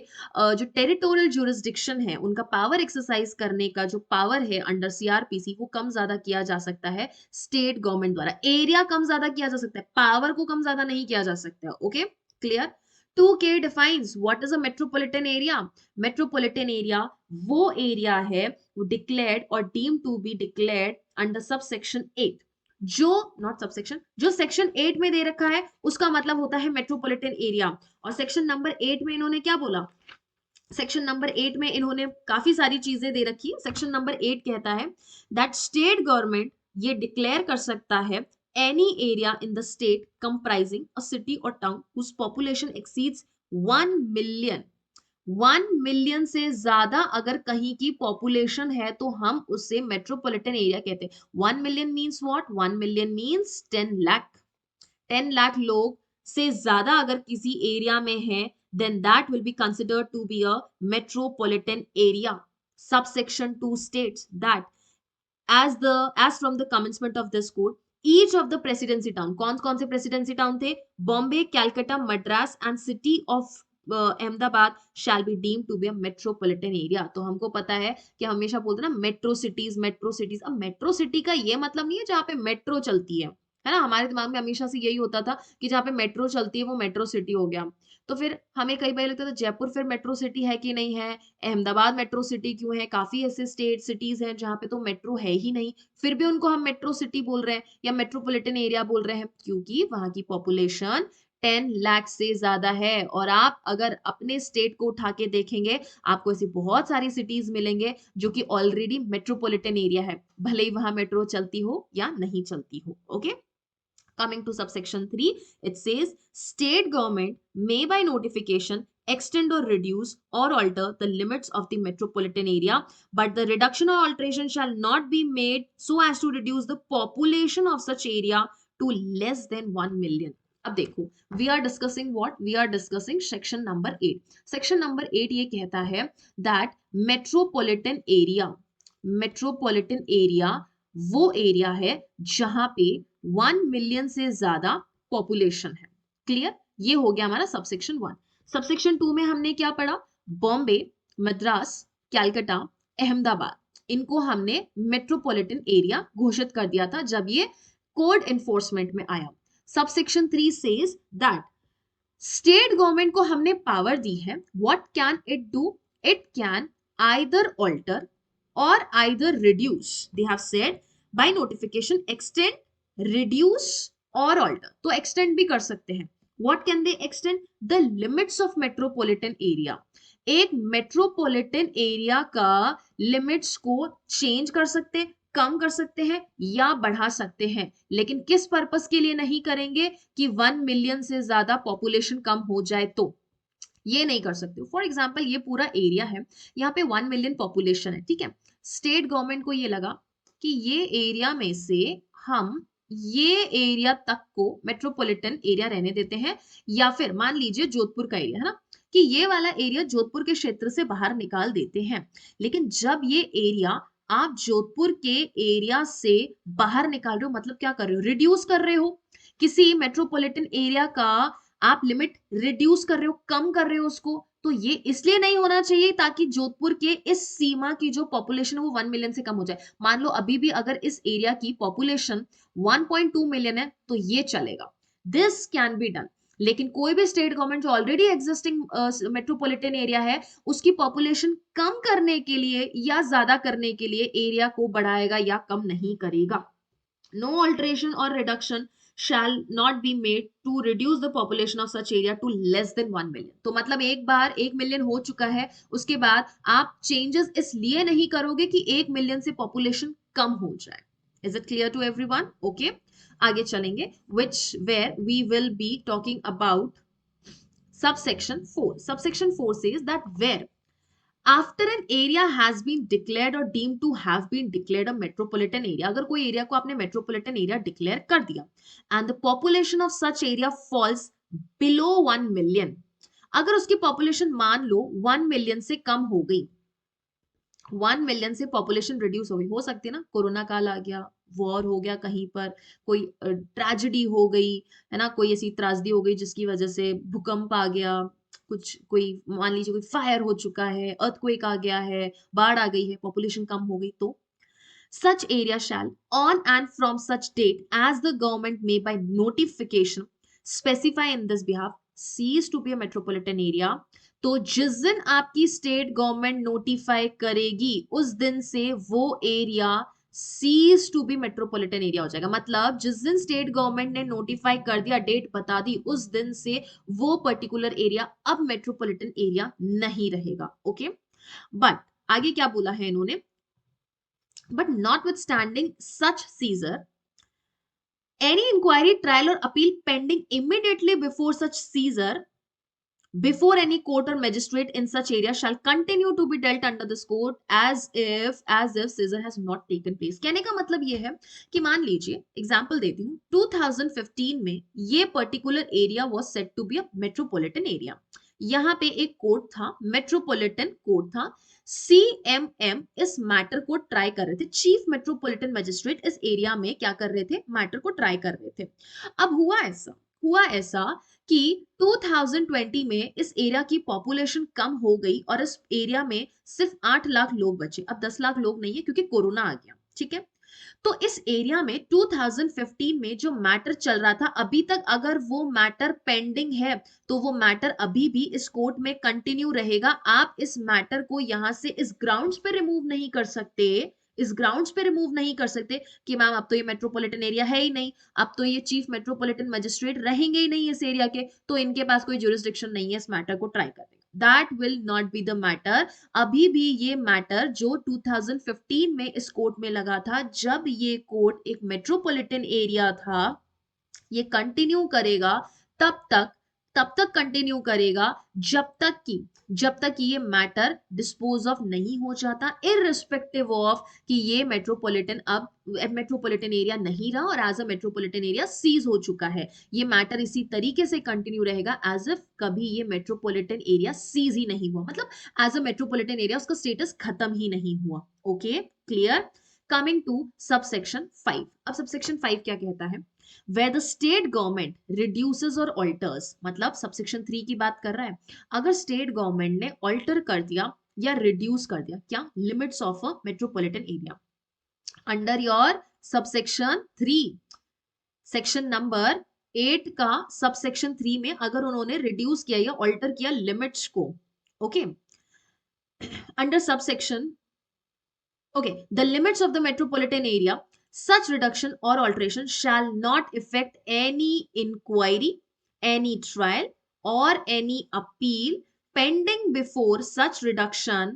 जो टेरिटोरियल ज्यूरिसडिक्शन है उनका पावर एक्सरसाइज करने का जो पावर है अंडर सीआरपीसी वो कम ज्यादा किया जा सकता है स्टेट गवर्नमेंट द्वारा। एरिया कम ज्यादा किया जा सकता है, पावर को कम ज्यादा नहीं किया जा सकता। Okay, clear. 2K defines what is a metropolitan area. Metropolitan area वो एरिया है वो डिक्लेयर्ड और deem to be declared under sub section 8, जो नॉट सबसेक्शन, जो सेक्शन 8 में दे रखा है उसका मतलब होता है मेट्रोपॉलिटन एरिया। और सेक्शन नंबर 8 में इन्होंने क्या बोला? सेक्शन नंबर 8 में इन्होंने काफी सारी चीजें दे रखी है। सेक्शन नंबर 8 कहता है दैट स्टेट गवर्नमेंट ये डिक्लेयर कर सकता है any area in the state comprising a city और town whose population exceeds 1 million. 1 million से ज्यादा अगर कहीं की पॉपुलेशन है तो हम उसे मेट्रोपॉलिटन एरिया कहते हैं। 1 million means what? 1 million means 10 lakh. 10 lakh लोग से ज्यादा अगर किसी एरिया में है then that will be considered to be a metropolitan area. Subsection 2 states that as from the commencement of this code each of the presidency town, कौन से presidency town थे? Bombay, Calcutta, Madras and city of Ahmedabad shall be deemed to be a metropolitan area। तो हमको पता है कि हमेशा बोलते हैं ना मेट्रो सिटीज, मेट्रो सिटीज। अब मेट्रो सिटी का ये मतलब नहीं है जहाँ पे मेट्रो चलती है ना। हमारे दिमाग में हमेशा से यही होता था कि जहाँ पे मेट्रो चलती है वो मेट्रो सिटी हो गया। तो फिर हमें कई बार लगता था जयपुर फिर मेट्रो सिटी है कि नहीं है, अहमदाबाद मेट्रो सिटी क्यों है? काफी ऐसे स्टेट सिटीज हैं जहाँ पे तो मेट्रो है ही नहीं, फिर भी उनको हम मेट्रो सिटी बोल रहे हैं या मेट्रोपॉलिटन एरिया बोल रहे हैं क्योंकि वहां की पॉपुलेशन 10 लाख से ज्यादा है। और आप अगर अपने स्टेट को उठा के देखेंगे आपको ऐसी बहुत सारी सिटीज मिलेंगे जो कि ऑलरेडी मेट्रोपॉलिटन एरिया है, भले ही वहां मेट्रो चलती हो या नहीं चलती हो। Okay, coming to subsection 3, it says state government may by notification extend or reduce or alter the limits of the metropolitan area, but the reduction or alteration shall not be made so as to reduce the population of such area to less than 1 million। अब देखो, we are discussing what? We are discussing section number 8। Section number 8 ये कहता है that metropolitan area, metropolitan area वो area है जहां पे 1 million से ज्यादा पॉपुलेशन है। क्लियर, ये हो गया हमारा सबसेक्शन 1। सबसेक्शन 2 में हमने क्या पढ़ा? बॉम्बे, मद्रास, कैलकाटा, अहमदाबाद, इनको हमने मेट्रोपॉलिटन एरिया घोषित कर दिया था जब ये कोड एनफोर्समेंट में आया। Subsection 3 says that state government को हमने पावर दी है, what can it do? It can either alter और either reduce, they have said by notification extend, reduce और ऑल्टर। तो एक्सटेंड भी कर सकते हैं। What can they extend? The limits of metropolitan area. एक मेट्रोपॉलिटन एरिया का लिमिट्स को चेंज कर सकते हैं, कम कर सकते हैं या बढ़ा सकते हैं, लेकिन किस पर्पस के लिए नहीं करेंगे? कि 1 मिलियन से ज्यादा पॉपुलेशन कम हो जाए तो। ये नहीं कर सकते हो। फॉर एग्जाम्पल ये पूरा एरिया है, यहाँ पे 1 मिलियन पॉपुलेशन है, ठीक है। स्टेट गवर्नमेंट को ये लगा कि ये एरिया में से हम ये एरिया तक को मेट्रोपॉलिटन एरिया रहने देते हैं, या फिर मान लीजिए जोधपुर का एरिया है ना, कि ये वाला एरिया जोधपुर के क्षेत्र से बाहर निकाल देते हैं। लेकिन जब ये एरिया आप जोधपुर के एरिया से बाहर निकाल रहे हो, मतलब क्या कर रहे हो, रिड्यूस कर रहे हो किसी मेट्रोपॉलिटन एरिया का, आप लिमिट रिड्यूस कर रहे हो, कम कर रहे हो उसको। तो ये इसलिए नहीं होना चाहिए ताकि जोधपुर के इस सीमा की जो पॉपुलेशन है वो 1 मिलियन से कम हो जाए। मान लो अभी भी अगर इस एरिया की पॉपुलेशन 1.2 मिलियन है तो ये चलेगा, दिस कैन बी डन। लेकिन कोई भी स्टेट गवर्नमेंट जो ऑलरेडी एग्जिस्टिंग मेट्रोपॉलिटन एरिया है, उसकी पॉपुलेशन कम करने के लिए या ज्यादा करने के लिए एरिया को बढ़ाएगा या कम नहीं करेगा। No alteration or reduction shall not be made to reduce the population of such area to less than 1 million। तो मतलब एक बार 1 मिलियन हो चुका है, उसके बाद आप चेंजेस इसलिए नहीं करोगे कि 1 मिलियन से पॉपुलेशन कम हो जाए। Is it clear to everyone? Okay, आगे चलेंगे, which where we will be talking about subsection 4। subsection 4 says that where after an area has been declared or deemed to have been declared a metropolitan area, अगर कोई area को आपने metropolitan area declare कर दिया, and the population of such area falls below 1 million, अगर उसकी population मान लो 1 million से कम हो गई, 1 मिलियन से पॉपुलेशन रिड्यूस हो गई, हो सकती है ना, कोरोना काल आ गया, वॉर हो गया कहीं पर, कोई ट्रेजेडी हो गई है ना, कोई ऐसी त्रासदी हो गई जिसकी वजह से भूकंप आ गया, कुछ कोई मान लीजिए कोई फायर हो चुका है, अर्थक्वेक आ गया है, बाढ़ आ गई है, पॉपुलेशन कम हो गई, तो such area shall on and from such date as the government may by notification specify in this behalf cease to be a metropolitan area। तो जिस दिन आपकी स्टेट गवर्नमेंट नोटिफाई करेगी उस दिन से वो area cease to be metropolitan area हो जाएगा। मतलब जिस दिन स्टेट गवर्नमेंट ने नोटिफाई कर दिया, डेट बता दी, उस दिन से वो पर्टिकुलर एरिया अब मेट्रोपॉलिटन एरिया नहीं रहेगा। ओके, बट आगे क्या बोला है इन्होंने, but notwithstanding such seizure, any inquiry, trial or appeal pending immediately before such seizure, before any court or magistrate in such area shall continue to be dealt under this code as if seizure has not taken place। कहने का मतलब ये है कि मान लीजिए example देती हूँ, 2015 में ये particular area was set to be a metropolitan area. यहाँ पे एक कोर्ट था, मेट्रोपॉलिटन कोर्ट था, CMM इस मैटर को ट्राई कर रहे थे, चीफ मेट्रोपॉलिटन मजिस्ट्रेट इस एरिया में क्या कर रहे थे, मैटर को ट्राई कर रहे थे। अब हुआ ऐसा कि 2020 में इस एरिया की पॉपुलेशन कम हो गई और इस एरिया में सिर्फ 8 लाख लोग बचे। अब 10 लाख लोग नहीं है क्योंकि कोरोना आ गया, ठीक है। तो इस एरिया में 2015 में जो मैटर चल रहा था, अभी तक अगर वो मैटर पेंडिंग है तो वो मैटर अभी भी इस कोर्ट में कंटिन्यू रहेगा। आप इस मैटर को यहां से इस ग्राउंड्स पे रिमूव नहीं कर सकते, इस ग्राउंड्स पे रिमूव नहीं कर सकते कि मैम अब तो ये मेट्रोपॉलिटन एरिया है ही नहीं, अब तो ये चीफ मेट्रोपॉलिटन मजिस्ट्रेट रहेंगे ही नहीं इस एरिया के, तो इनके पास कोई ज्यूरिसडिक्शन नहीं है इस मैटर को ट्राई करने का। That will not be the matter. अभी भी ये मैटर जो 2015 में इस कोर्ट में लगा था, जब ये कोर्ट एक मेट्रोपॉलिटन एरिया था, ये कंटिन्यू करेगा तब तक कंटिन्यू करेगा जब तक ये मैटर डिस्पोज ऑफ नहीं हो जाता, इररिस्पेक्टिव ऑफ कि ये मेट्रोपॉलिटन अब मेट्रोपॉलिटन एरिया नहीं रहा और as a metropolitan area cease हो चुका है। ये मैटर इसी तरीके से कंटिन्यू रहेगा एज इफ कभी ये मेट्रोपॉलिटन एरिया सीज ही नहीं हुआ, मतलब एज अ मेट्रोपॉलिटन एरिया उसका स्टेटस खत्म ही नहीं हुआ। Okay, clear. Coming to subsection 5। अब सबसेक्शन 5 क्या कहता है, where the state government reduces or alters, मतलब सबसेक्शन 3 की बात कर रहा है, अगर स्टेट गवर्नमेंट ने ऑल्टर कर दिया या रिड्यूस कर दिया क्या, limits of a metropolitan area, under your subsection 3, section number 8 का सबसेक्शन 3 में अगर उन्होंने रिड्यूस किया या ऑल्टर किया लिमिट्स को, okay, under subsection, okay, the limits of the metropolitan area, such reduction or alteration shall not affect any inquiry, any trial or any appeal pending before such reduction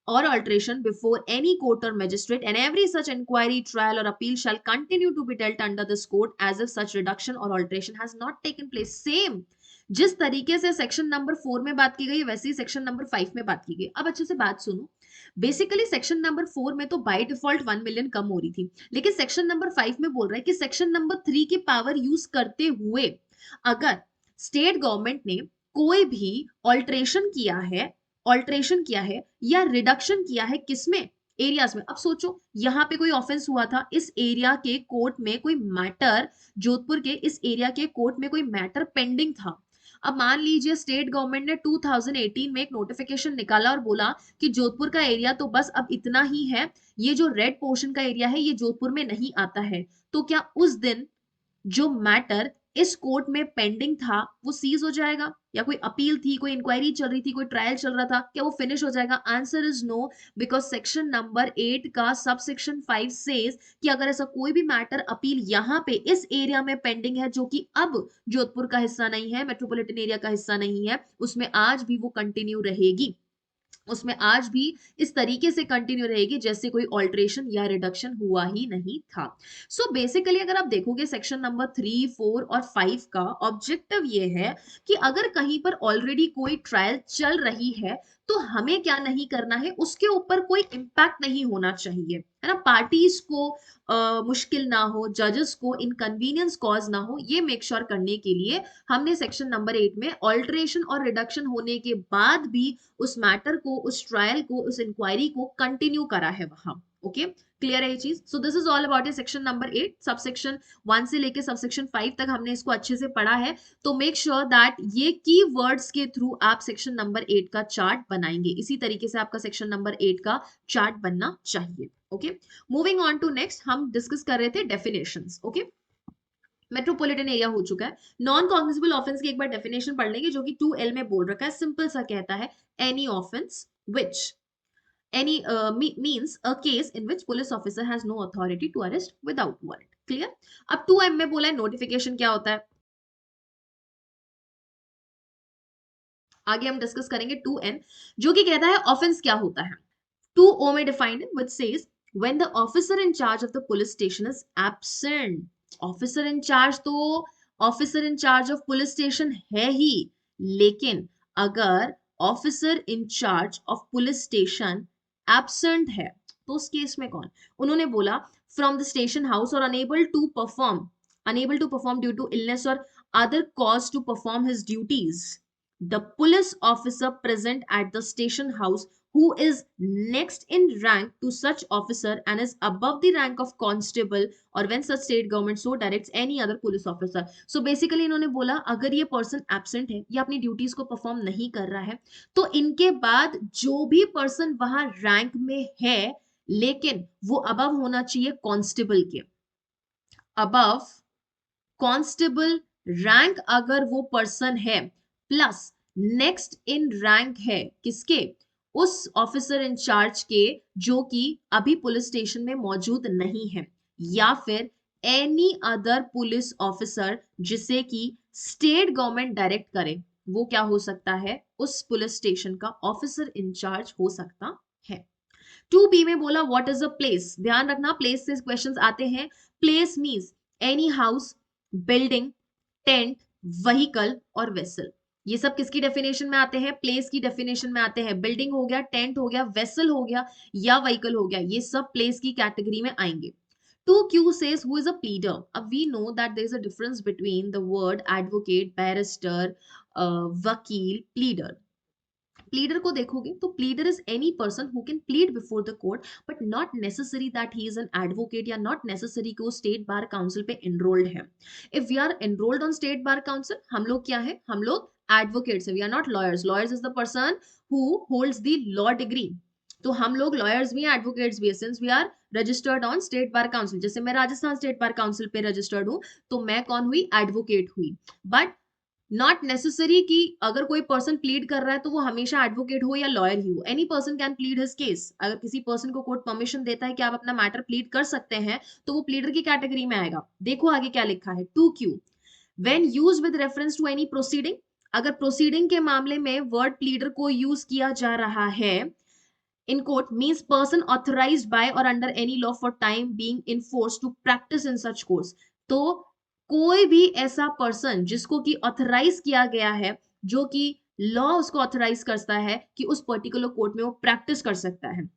or alteration before any court or magistrate, and every such inquiry, trial, or appeal shall continue to be dealt under this court as if such reduction or alteration has not taken place. Same जिस तरीके से section number 4 में बात की गई वैसे ही section number 5 में बात की गई। अब अच्छे से बात सुनो, बेसिकली सेक्शन नंबर 4 में तो बाय डिफॉल्ट 1 मिलियन कम हो रही थी, लेकिन सेक्शन नंबर 5 में बोल रहा है कि सेक्शन नंबर 3 की पावर यूज करते हुए अगर स्टेट गवर्नमेंट ने कोई भी ऑल्ट्रेशन किया है या रिडक्शन किया है किसमें, एरियाज में। अब सोचो यहाँ पे कोई ऑफेंस हुआ था, इस एरिया के कोर्ट में कोई मैटर, जोधपुर के इस एरिया के कोर्ट में कोई मैटर पेंडिंग था। अब मान लीजिए स्टेट गवर्नमेंट ने 2018 में एक नोटिफिकेशन निकाला और बोला कि जोधपुर का एरिया तो बस अब इतना ही है, ये जो रेड पोर्शन का एरिया है ये जोधपुर में नहीं आता है, तो क्या उस दिन जो मैटर इस कोर्ट में पेंडिंग था वो सीज हो जाएगा? या कोई अपील थी, कोई इंक्वायरी चल रही थी, कोई ट्रायल चल रहा था, क्या वो फिनिश हो जाएगा? Answer is no, because section number 8 का सब सेक्शन 5 सेज कि अगर ऐसा कोई भी मैटर अपील यहाँ पे इस एरिया में पेंडिंग है जो कि अब जोधपुर का हिस्सा नहीं है, मेट्रोपॉलिटन एरिया का हिस्सा नहीं है, उसमें आज भी वो कंटिन्यू रहेगी, उसमें आज भी इस तरीके से कंटिन्यू रहेगी जैसे कोई ऑल्ट्रेशन या रिडक्शन हुआ ही नहीं था। सो बेसिकली अगर आप देखोगे सेक्शन नंबर 3, 4 और 5 का ऑब्जेक्टिव ये है कि अगर कहीं पर ऑलरेडी कोई ट्रायल चल रही है तो हमें क्या नहीं करना है, उसके ऊपर कोई इम्पैक्ट नहीं होना चाहिए, है ना, पार्टीज को मुश्किल ना हो, जजेस को इनकन्वीनियंस कॉज ना हो, ये मेक श्योर करने के लिए हमने सेक्शन नंबर 8 में ऑल्ट्रेशन और रिडक्शन होने के बाद भी उस मैटर को, उस ट्रायल को, उस इंक्वायरी को कंटिन्यू करा है वहां। ओके, क्लियर है ये चीज? So this is all about section number 8। Subsection 1 से लेके सबसेक्शन 5 तक हमने इसको अच्छे से पढ़ा है, तो मेक श्योर दैट ये की वर्ड्स के थ्रू आप सेक्शन नंबर 8 का चार्ट बनाएंगे, इसी तरीके से आपका सेक्शन नंबर 8 का चार्ट बनना चाहिए। Okay, moving on to next, हम डिस्कस कर रहे थे डेफिनेशंस। ओके, मेट्रोपॉलिटन एरिया हो चुका है, नॉन कॉग्निजेबल ऑफेंस की एक बार डेफिनेशन पढ़ लेंगे जो कि 2L में बोल रखा है, सिंपल सा कहता है any offence which any means a case in which police officer has no authority to arrest without warrant। Clear? अब 2M में बोला है नोटिफिकेशन क्या होता है, आगे हम डिस्कस करेंगे 2N जो कि कहता है ऑफेंस क्या होता है। 2O में डिफाइंड है which says when the officer in charge of the police station is absent। Officer in charge तो officer in charge of police station है ही, लेकिन अगर officer in charge of police station absent है तो उस केस में कौन? उन्होंने बोला फ्रॉम द स्टेशन हाउस और unable to perform due to illness और other cause to perform his duties, the police officer present at the station house who is next in rank to such officer and is above the rank of constable or when such state government so directs any other police officer। so basically इन्होंने बोला अगर ये person absent है या अपनी duties को perform नहीं कर रहा है तो इनके बाद जो भी पर्सन वहां रैंक में है लेकिन वो अबव होना चाहिए कांस्टेबल के, अबव कांस्टेबल रैंक अगर वो पर्सन है, प्लस नेक्स्ट इन रैंक है किसके? उस ऑफिसर इंचार्ज के जो कि अभी पुलिस स्टेशन में मौजूद नहीं है, या फिर एनी अदर पुलिस ऑफिसर जिसे कि स्टेट गवर्नमेंट डायरेक्ट करे, वो क्या हो सकता है? उस पुलिस स्टेशन का ऑफिसर इंचार्ज हो सकता है। 2B में बोला व्हाट इज अ प्लेस, ध्यान रखना प्लेस से क्वेश्चंस आते हैं। Place means any house, building, tent, vehicle और वेसल, ये सब किसकी डेफिनेशन में आते हैं? प्लेस की डेफिनेशन में आते हैं। बिल्डिंग हो गया, टेंट हो गया, वेसल हो गया या व्हीकल हो गया, ये सब प्लेस की कैटेगरी में आएंगे। 2Q says who is a pleader। अब we know that there is a difference between the word advocate, barrister, वकील, pleader। प्लीडर को देखोगे तो pleader is any person who can plead before the court but not necessary that he is an advocate या not necessary कि वो state bar council पे enrolled है। If we are enrolled on state bar council, हम लोग क्या है? हम लोग एडवोकेट्स है, we are not lawyers. Lawyers is the person who holds the law degree, तो हम लोग लॉयर्स भी हैं, एडवोकेट्स भी है, since we are registered on state bar council. जैसे मैं राजस्थान स्टेट बार काउंसिल पे रजिस्टर्ड हूं तो मैं कौन हुई? एडवोकेट हुई। बट नॉट नेसेसरी कि अगर कोई पर्सन प्लीड कर रहा है तो वो हमेशा एडवोकेट हो या लॉयर ही हो। Any person can plead his case. अगर किसी पर्सन को कोर्ट परमिशन देता है कि आप अपना मैटर प्लीड कर सकते हैं तो वो प्लीडर की कैटेगरी में आएगा। देखो आगे क्या लिखा है 2Q, when used with reference to any proceeding, अगर प्रोसीडिंग के मामले में वर्ड प्लीडर को यूज किया जा रहा है in court means person authorized by or under any law for time being enforced to practice in such course. तो कोई भी ऐसा पर्सन जिसको कि ऑथराइज किया गया है, जो कि लॉ उसको ऑथराइज करता है कि उस पर्टिकुलर कोर्ट में वो प्रैक्टिस कर सकता है,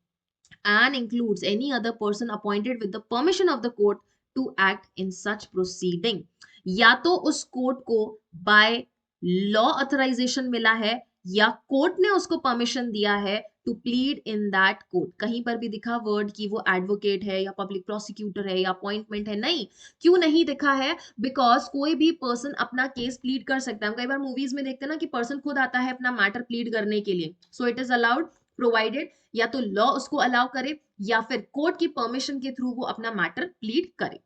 and includes any other person appointed with the permission of the court to act in such proceeding. या तो उस कोर्ट को बाय लॉ ऑथराइजेशन मिला है या कोर्ट ने उसको परमिशन दिया है to plead in that court. कहीं पर भी दिखा वर्ड कि वो एडवोकेट है या पब्लिक प्रोसिक्यूटर है या अपॉइंटमेंट है? नहीं. क्यों नहीं दिखा है? बिकॉज कोई भी पर्सन अपना केस प्लीड कर सकता है. हम कई बार मूवीज में देखते हैं ना कि पर्सन खुद आता है अपना मैटर प्लीड करने के लिए. So it is allowed provided या तो लॉ उसको अलाउ करे या फिर कोर्ट की परमिशन के थ्रू वो अपना मैटर प्लीड करे.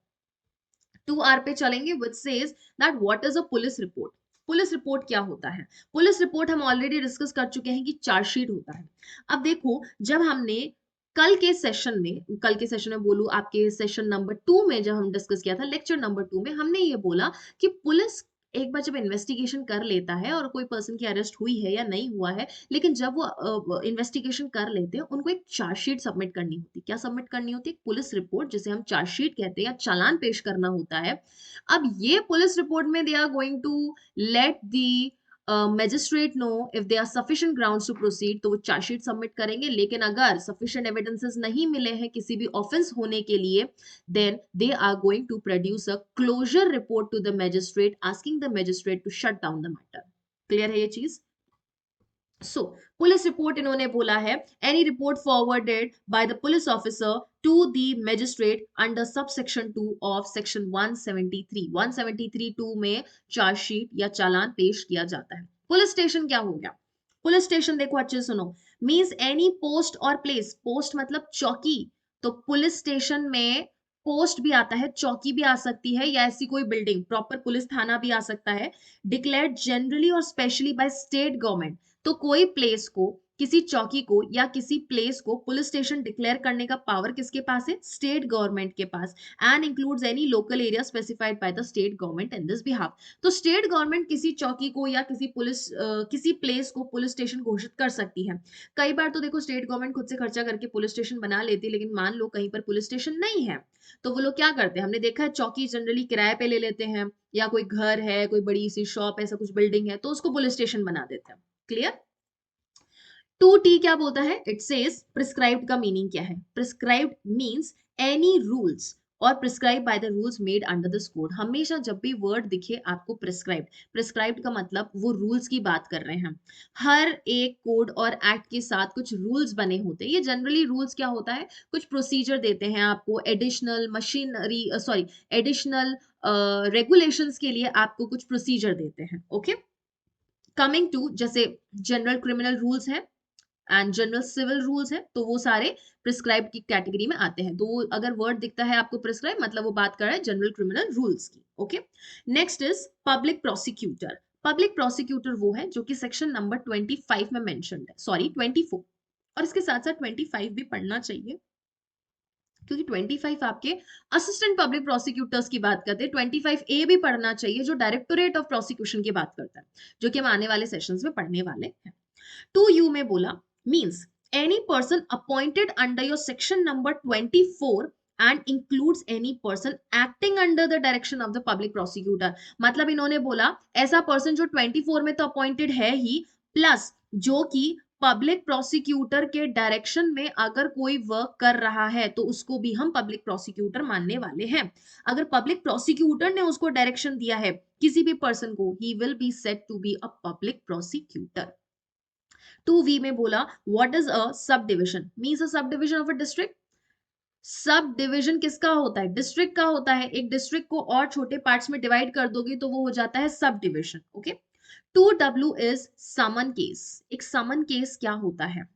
2R पे चलेंगे which says that what is a police report. Police report क्या होता है? पुलिस रिपोर्ट हम ऑलरेडी डिस्कस कर चुके हैं कि चार्जशीट होता है. अब देखो, जब हमने कल के सेशन में बोलूं आपके सेशन नंबर 2 में जब हम डिस्कस किया था, लेक्चर नंबर 2 में हमने ये बोला कि पुलिस एक बार जब इन्वेस्टिगेशन कर लेता है और कोई पर्सन की अरेस्ट हुई है या नहीं हुआ है, लेकिन जब वो इन्वेस्टिगेशन कर लेते हैं उनको एक चार्जशीट सबमिट करनी होती है. क्या सबमिट करनी होती है? पुलिस रिपोर्ट, जिसे हम चार्जशीट कहते हैं, या चालान पेश करना होता है. अब ये पुलिस रिपोर्ट में they are going to let the magistrate know if they are sufficient grounds to proceed, तो वो चार्जशीट सबमिट करेंगे. लेकिन अगर सफिशिएंट एविडेंसेस नहीं मिले हैं किसी भी ऑफेंस होने के लिए, then they are going to produce a closure report to the magistrate asking the magistrate to shut down the matter. Clear है ये चीज? सो पुलिस रिपोर्ट इन्होंने बोला है any report forwarded by the police officer to the magistrate under subsection 2 of section 173 में chargesheet या चालान पेश किया जाता है. पुलिस स्टेशन क्या हो गया? पुलिस स्टेशन देखो अच्छे से सुनो, मींस एनी पोस्ट और प्लेस. पोस्ट मतलब चौकी, तो पुलिस स्टेशन में पोस्ट भी आता है, चौकी भी आ सकती है, या ऐसी कोई बिल्डिंग, प्रॉपर पुलिस थाना भी आ सकता है. डिक्लेयर्ड जनरली और स्पेशली बाय स्टेट गवर्नमेंट. तो कोई प्लेस को, किसी चौकी को या किसी प्लेस को पुलिस स्टेशन डिक्लेयर करने का पावर किसके पास है? स्टेट गवर्नमेंट के पास. And includes any local area specified by the state government in this behalf. तो स्टेट गवर्नमेंट किसी चौकी को या किसी प्लेस को पुलिस स्टेशन घोषित कर सकती है. कई बार तो देखो स्टेट गवर्नमेंट खुद से खर्चा करके पुलिस स्टेशन बना लेती है, लेकिन मान लो कहीं पर पुलिस स्टेशन नहीं है, तो वो लोग क्या करते हैं? हमने देखा है चौकी जनरली किराए पे ले लेते हैं, या कोई घर है, कोई बड़ी सी शॉप, ऐसा कुछ बिल्डिंग है, तो उसको पुलिस स्टेशन बना देते हैं. क्लियर? 2T क्या बोलता है? इट सेज प्रिस्क्राइब्ड का मीनिंग क्या है? प्रिस्क्राइब्ड मींस एनी रूल्स और prescribe by the rules made under this code. हमेशा जब भी वर्ड दिखे आपको प्रिस्क्राइब्ड, प्रिस्क्राइब्ड का मतलब वो रूल्स की बात कर रहे हैं. हर एक कोड और एक्ट के साथ कुछ रूल्स बने होते हैं. ये जनरली रूल्स क्या होता है? कुछ प्रोसीजर देते हैं आपको, एडिशनल रेगुलेशंस के लिए आपको कुछ प्रोसीजर देते हैं. ओके, कमिंग टू जैसे जनरल क्रिमिनल रूल्स है एंड जनरल सिविल रूल्स है, तो वो सारे प्रिस्क्राइब की कैटेगरी में आते हैं. तो वो अगर वर्ड दिखता है आपको प्रिस्क्राइब, मतलब वो बात कर रहा है जनरल क्रिमिनल रूल्स की. Okay, next is public prosecutor. Public prosecutor वो है जो कि सेक्शन नंबर 25 में मेंशन्ड है, सॉरी 24, और इसके साथ साथ 25 भी पढ़ना चाहिए, क्योंकि 25 आपके असिस्टेंट पब्लिक प्रोसिक्यूटर्स की बात करते हैं. 25A भी पढ़ना चाहिए जो डायरेक्टोरेट ऑफ प्रोसिक्यूशन की बात करता है, जो कि हम आने वाले सेशंस में पढ़ने वाले हैं. 2U में बोला means any person appointed under your section number 24 and includes any person acting under the direction of the public prosecutor. मतलब इन्होंने बोला ऐसा पर्सन जो 24 में तो अपॉइंटेड है ही, प्लस जो कि पब्लिक प्रोसिक्यूटर के डायरेक्शन में अगर कोई वर्क कर रहा है तो उसको भी हम पब्लिक प्रोसिक्यूटर मानने वाले हैं. अगर पब्लिक प्रोसिक्यूटर ने उसको डायरेक्शन दिया है किसी भी पर्सन को, he will be said to be a public prosecutor. 2V में बोला what is a sub division? Means a sub division of a district. Sub division किसका होता है? डिस्ट्रिक्ट का होता है. एक डिस्ट्रिक्ट को और छोटे पार्ट्स में डिवाइड कर दोगे तो वो हो जाता है subdivision. Okay, 2W is summons case. एक समन केस क्या होता है?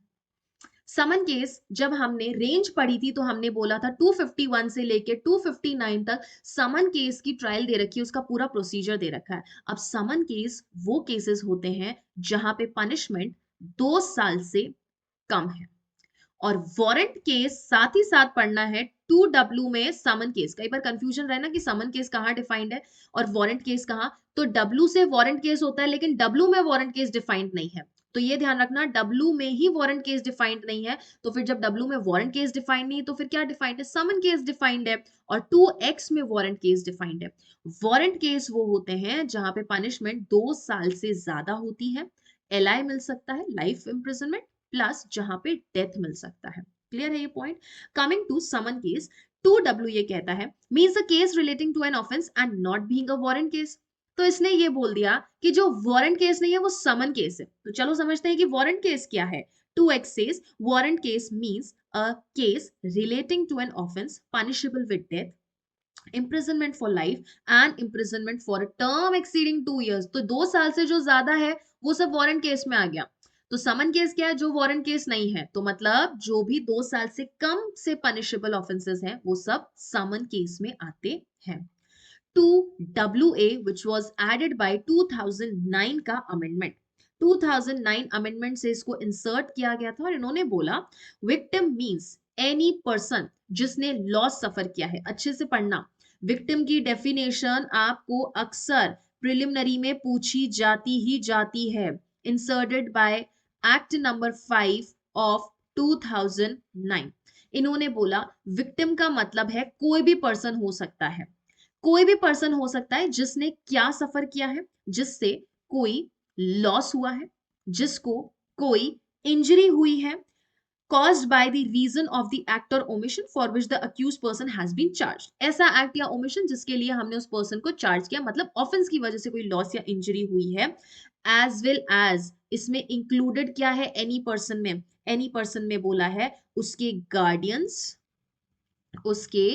समन केस जब हमने रेंज पढ़ी थी तो हमने बोला था 251 से लेके 259 तक समन केस की ट्रायल दे रखी है, उसका पूरा प्रोसीजर दे रखा है. अब समन केस वो केसेस होते हैं जहां पे पनिशमेंट 2 साल से कम है. और वारंट केस साथ ही साथ पढ़ना है 2W में. समन केस, कई बार कंफ्यूजन रहे ना कि समन केस कहाँ डिफाइंड है और वारंट केस कहाँ. तो W से वारंट केस होता है, लेकिन W में वारंट केस डिफाइंड नहीं है. तो ये ध्यान रखना, डब्ल्यू में ही वारंट केस डिफाइंड नहीं है, तो फिर जब डब्ल्यू में वारंट केस डिफाइंड नहीं तो फिर क्या डिफाइंड है, समन केस डिफाइंड है, और 2x में वारंट केस डिफाइंड है। वारंट केस वो होते हैं जहां पे पनिशमेंट 2 साल से ज्यादा होती है, एलआई मिल सकता है, लाइफ इम्प्रिजनमेंट, प्लस जहां पे डेथ मिल सकता है। क्लियर है ये point? Coming to summons case, 2W ये कहता है means a case relating to an offence and not being a warrant case. तो इसने ये बोल दिया कि जो वारंट केस नहीं है वो समन केस है। तो चलो समझते हैं कि वारंट केस क्या है। 2x says warrant case means a case relating to an offense punishable with death, imprisonment for life and imprisonment for a term exceeding 2 years। तो 2 साल से जो ज्यादा है वो सब वारंट केस में आ गया। तो समन केस क्या है, जो वारंट केस नहीं है, तो मतलब जो भी 2 साल से कम से पनिशेबल ऑफेंसेस हैं वो सब समन केस में आते हैं। Two WA which was added by 2009 का अमेंडमेंट, 2009 अमेंडमेंट से इसको इंसर्ट किया गया था और इन्होंने बोला विक्टिम मींस एनी पर्सन जिसने लॉस सफर किया है। अच्छे से पढ़ना, विक्टिम की डेफिनेशन आपको अक्सर प्रिलिमिनरी में पूछी जाती ही जाती है। Inserted by act number 5 of 2009। इन्होंने बोला विक्टिम का मतलब है कोई भी पर्सन हो सकता है, कोई भी पर्सन हो सकता है जिसने क्या सफर किया है, जिससे कोई लॉस हुआ है, जिसको कोई इंजरी हुई है, caused by the reason of the act or omission for which the accused person has been charged। ऐसा एक्ट या ओमिशन जिसके लिए हमने उस पर्सन को चार्ज किया, मतलब ऑफेंस की वजह से कोई लॉस या इंजरी हुई है। एज वेल एज इसमें इंक्लूडेड क्या है, एनी पर्सन में, एनी पर्सन में बोला है उसके गार्डियंस, उसके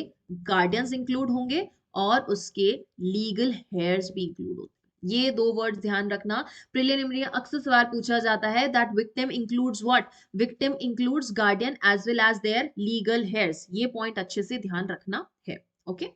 गार्डियंस इंक्लूड होंगे और उसके लीगल हेयर्स भी इंक्लूड होते हैं। ये दो वर्ड्स ध्यान रखना, प्रिलिमिनरी अक्सर सवाल पूछा जाता है that victim includes what, victim includes guardian as well as their legal heirs. ये पॉइंट अच्छे से ध्यान रखना है। Okay,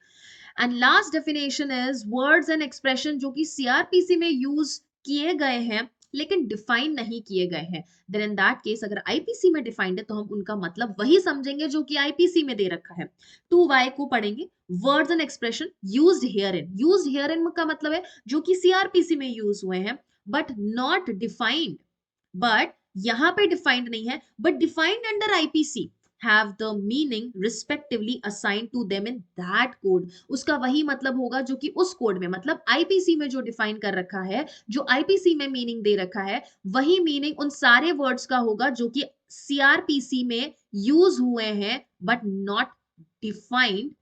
and last definition is words and expression जो कि सीआरपीसी में यूज किए गए हैं लेकिन डिफाइन नहीं किए गए हैं। देन इन दैट केस अगर आईपीसी में डिफाइंड है तो हम उनका मतलब वही समझेंगे जो कि आईपीसी में दे रखा है। 2y को पढ़ेंगे, words and expression used herein, used herein का मतलब है जो कि सीआरपीसी में यूज हुए हैं बट नॉट डिफाइंड, बट यहां पे डिफाइंड नहीं है but defined under IPC, have the meaning respectively assigned to them in that code। उसका वही मतलब होगा जो कि उस कोड में, मतलब आईपीसी में जो डिफाइन कर रखा है, जो आईपीसी में मीनिंग दे रखा है, वही मीनिंग उन सारे वर्ड्स का होगा जो कि सीआरपीसी में यूज हुए हैं but not defined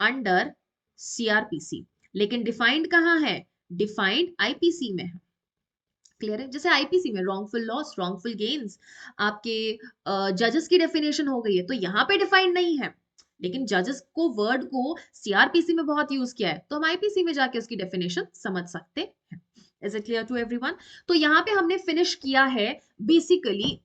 under CrPC. लेकिन डिफाइंड कहां है, डिफाइंड आईपीसी में है। क्लियर है? जैसे आईपीसी में रॉन्गफुल लॉस, रॉन्गफुल गेन्स, आपके जजेस की डेफिनेशन हो गई है, तो यहाँ पे डिफाइंड नहीं है, लेकिन जजेस को वर्ड को सीआरपीसी में बहुत यूज किया है तो हम आईपीसी में जाके उसकी डेफिनेशन समझ सकते हैं। Is it clear to everyone? तो यहाँ पे हमने फिनिश किया है बेसिकली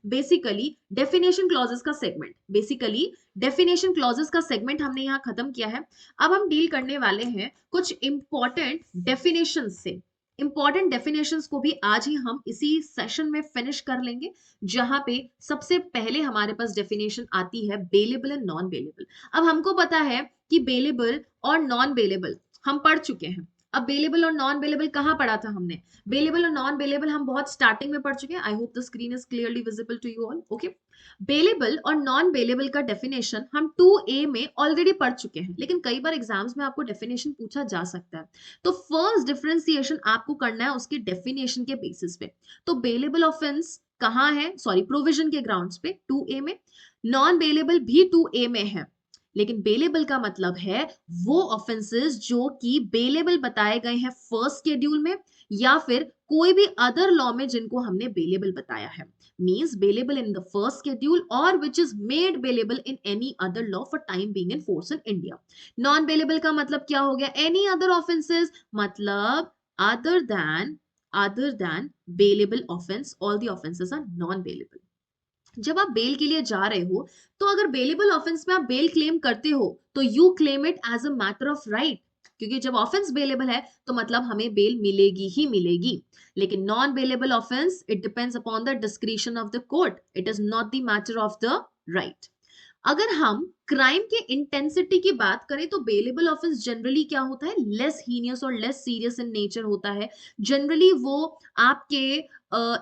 बेसिकली डेफिनेशन क्लॉजेस का सेगमेंट, बेसिकली डेफिनेशन क्लॉजेस का सेगमेंट हमने यहाँ खत्म किया है। अब हम डील करने वाले हैं कुछ इंपॉर्टेंट डेफिनेशन से। इंपॉर्टेंट डेफिनेशंस को भी आज ही हम इसी सेशन में फिनिश कर लेंगे, जहां पे सबसे पहले हमारे पास डेफिनेशन आती है बेलेबल एंड नॉन बेलेबल। अब हमको पता है कि बेलेबल और नॉन बेलेबल हम पढ़ चुके हैं। अब बेलेबल और नॉन बेलेबल कहाँ पढ़ा था हमने, बेलेबल और नॉन बेलेबल हम बहुत स्टार्टिंग में पढ़ चुके हैं। I hope the screen is clearly visible to you all. Okay, bailable और नॉन बेलेबल का डेफिनेशन हम 2A में ऑलरेडी पढ़ चुके हैं, लेकिन कई बार एग्जाम्स में आपको डेफिनेशन पूछा जा सकता है। तो फर्स्ट डिफरेंशिएशन आपको करना है उसके डेफिनेशन के बेसिस पे। तो बेलेबल ऑफेंस कहाँ है, सॉरी प्रोविजन के ग्राउंड्स पे 2A में, नॉन बेलेबल भी 2A में है, लेकिन बेलेबल का मतलब है वो ऑफेंसेस जो कि बेलेबल बताए गए हैं फर्स्ट शेड्यूल में या फिर कोई भी अदर लॉ में जिनको हमने बेलेबल बताया है। Means bailable in the first schedule और which is made bailable in any other law for time being in force in India. Non bailable का मतलब क्या हो गया, एनी अदर ऑफेंसेस, मतलब other than bailable offence, all the offences are non bailable. जब आप bell के लिए जा रहे हो तो अगर बेलेबल ऑफेंस में आप बेल क्लेम करते हो तो you claim it as a matter of right, क्योंकि जब ऑफेंस बेलेबल है तो मतलब हमें बेल मिलेगी ही मिलेगी। लेकिन non bailable offence it depends upon the discretion of the court, it is not the matter of the right. अगर हम क्राइम के इंटेंसिटी की बात करें तो बेलेबल ऑफेंस जनरली क्या होता है, लेस हीनियस और लेस सीरियस इन नेचर होता है। जनरली वो आपके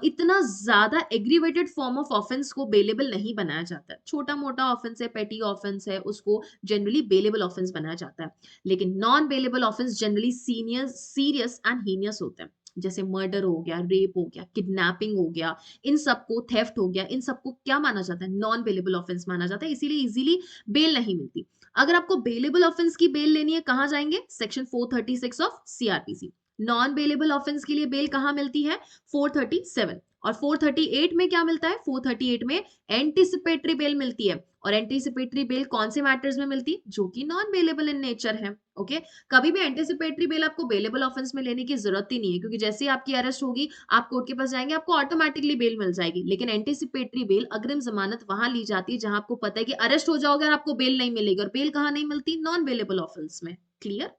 इतना ज्यादा एग्रीवेटेड फॉर्म ऑफ ऑफेंस को बेलेबल नहीं बनाया जाता है। छोटा मोटा ऑफेंस है, पेटी ऑफेंस है, उसको जनरली बेलेबल ऑफेंस बनाया जाता है। लेकिन non bailable offence generally serious and heinous होते हैं। जैसे मर्डर हो गया, रेप हो गया, किडनैपिंग हो गया, इन सबको, थेफ्ट हो गया, इन सबको क्या माना जाता है, नॉन बेलेबल ऑफेंस माना जाता है। इसीलिए इजीली बेल नहीं मिलती। अगर आपको बेलेबल ऑफेंस की बेल लेनी है, कहां जाएंगे, section 436 of CrPC. Non bailable offence के लिए बेल कहां मिलती है, 437। और 438 में क्या मिलता है, 438 में एंटीसिपेटरी बेल मिलती है। और एंटीसिपेटरी बेल कौन से मैटर्स में मिलती है, जो कि नॉन बेलेबल इन नेचर है। ओके, कभी भी एंटीसिपेटरी बेल आपको बेलेबल ऑफेंस में लेने की जरूरत ही नहीं है, क्योंकि जैसे ही आपकी अरेस्ट होगी, आप कोर्ट के पास जाएंगे, आपको ऑटोमेटिकली बेल मिल जाएगी। लेकिन एंटीसिपेटरी बेल, अग्रिम जमानत, वहां ली जाती है जहां आपको पता है कि अरेस्ट हो जाओगे और आपको बेल नहीं मिलेगी। और बेल कहां नहीं मिलती, नॉन बेलेबल ऑफेंस में। Clear.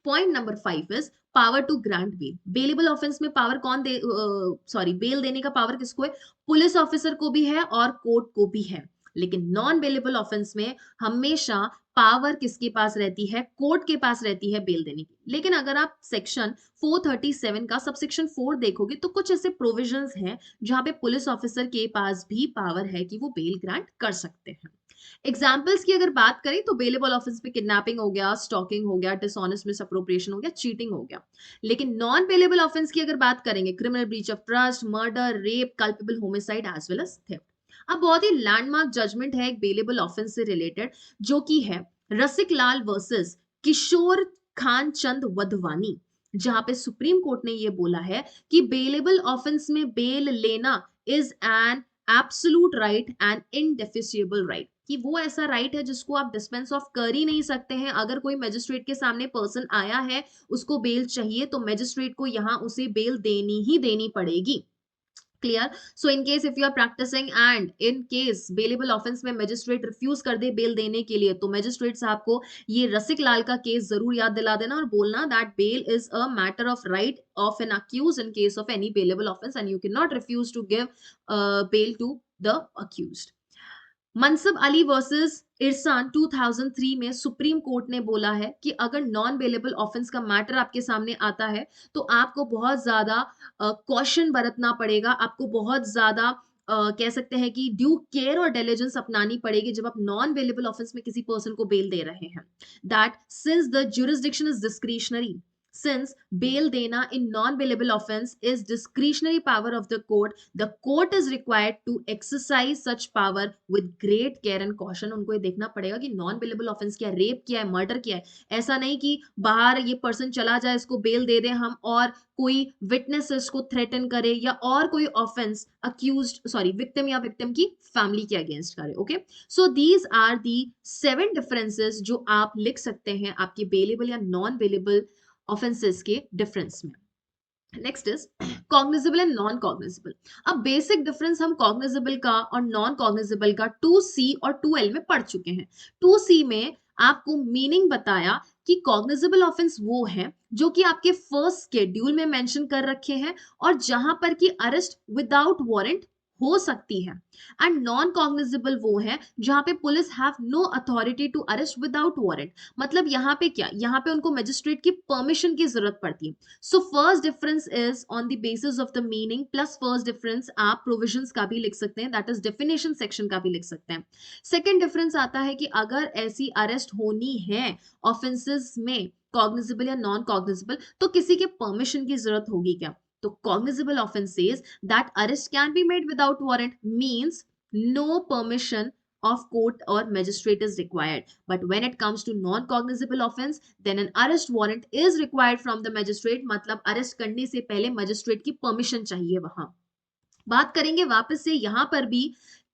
Point number 5 is power to grant bail. Bailable offence में पावर कौन दे, सॉरी, बेल देने का पावर किसको है, पुलिस ऑफिसर को भी है और कोर्ट को भी है। लेकिन नॉन बेलेबल ऑफेंस में हमेशा पावर किसके पास रहती है, कोर्ट के पास रहती है बेल देने की। लेकिन अगर आप सेक्शन 437 का सबसेक्शन 4 देखोगे तो कुछ ऐसे प्रोविजंस हैं जहां पे पुलिस ऑफिसर के पास भी पावर है कि वो बेल ग्रांट कर सकते हैं। एग्जाम्पल्स की अगर बात करें तो बेलेबल ऑफेंस में किडनैपिंग हो गया, स्टॉकिंग हो गया, डिसऑनेस्ट मिसअप्रोप्रिएशन हो गया, चीटिंग हो गया। लेकिन नॉन बेलेबल ऑफेंस की अगर बात करेंगे, criminal breach of trust, murder, rape, culpable homicide as well as theft. अब बहुत ही लैंडमार्क जजमेंट है एक बेलेबल ऑफेंस से रिलेटेड, जो कि है रसिक लाल वर्सेस किशोर खान चंद वधवानी, जहां पे सुप्रीम कोर्ट ने ये बोला है कि बेलेबल ऑफेंस में बेल लेना is an absolute right and indefeasible right, कि वो ऐसा राइट है जिसको आप डिस्पेंस ऑफ कर ही नहीं सकते हैं। अगर कोई मजिस्ट्रेट के सामने पर्सन आया है, उसको बेल चाहिए, तो मजिस्ट्रेट को यहां उसे बेल देनी ही देनी पड़ेगी। Clear. So in case if you are practising and in case bailable offence में मजिस्ट्रेट रिफ्यूज कर दे बेल देने के लिए, तो मजिस्ट्रेट साहब को ये रसिक लाल का केस जरूर याद दिला देना और बोलना that bail is a matter of right of an accused in case of any bailable offence and you can not refuse to give bail to the accused. Mansab Ali versus Irsan 2003 में सुप्रीम कोर्ट ने बोला है कि अगर नॉन बेलेबल ऑफेंस का matter आपके सामने आता है तो आपको बहुत ज्यादा कॉशन बरतना पड़ेगा, आपको बहुत ज्यादा कह सकते हैं कि ड्यू केयर और डिलिजेंस अपनानी पड़ेगी जब आप नॉन बेलेबल ऑफेंस में किसी पर्सन को बेल दे रहे हैं। That since the jurisdiction is discretionary, since bail dena in non-bailable offense is discretionary power of the court is required to exercise such power with great care and caution। उनको ये देखना पड़ेगा कि non bailable offence क्या है, rape किया है, murder किया है। ऐसा नहीं कि बाहर ये पर्सन चला जाए, इसको बेल दे दें हम, और कोई विटनेस इसको थ्रेटन करे या और कोई ऑफेंस अक्यूज्ड, सॉरी, विक्टिम या विक्टिम की फैमिली के अगेंस्ट करे। Okay, so these are the 7 differences जो आप लिख सकते हैं आपकी बेलेबल या नॉन बेलेबल ऑफेंसेस के डिफरेंस में। Next is cognizable and non cognizable. अब बेसिक डिफरेंस हम कॉग्निजेबल का और नॉन कॉग्निजेबल का 2C और 2L में पढ़ चुके हैं। 2C में आपको मीनिंग बताया कि कॉग्निजेबल ऑफेंस वो है जो कि आपके फर्स्ट शेड्यूल में मेंशन कर रखे हैं और जहां पर कि अरेस्ट विदाउट वारंट हो सकती है। एंड नॉन कॉग्निजेबल वो है जहां पे police have no authority to arrest without warrant. मतलब यहाँ पे क्या, यहाँ पे उनको मजिस्ट्रेट की परमिशन की जरूरत पड़ती है। So first difference is on the basis of the meaning, plus first difference आप प्रोविजंस का भी लिख सकते हैं, दैट इज डेफिनेशन सेक्शन का भी लिख सकते हैं। सेकेंड डिफरेंस आता है कि अगर ऐसी अरेस्ट होनी है ऑफेंसेस में, कॉग्निजेबल या नॉन कॉग्निजेबल, तो किसी के परमिशन की जरूरत होगी क्या। तो cognizable offense says that arrest can be made without warrant, means no permission of court or magistrate is required. But when it comes to non-cognizable offense, then an arrest warrant is required from the magistrate। मतलब arrest करने से पहले magistrate की permission चाहिए वहां। बात करेंगे वापस से यहां पर भी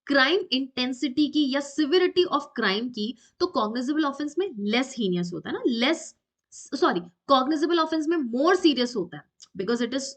क्राइम इंटेंसिटी की या सिविरिटी ऑफ क्राइम की, तो कॉग्निजेबल ऑफेंस में लेस हीनियस होता है ना, लेस, सॉरी, कॉग्निजेबल ऑफेंस में मोर सीरियस होता है, because it is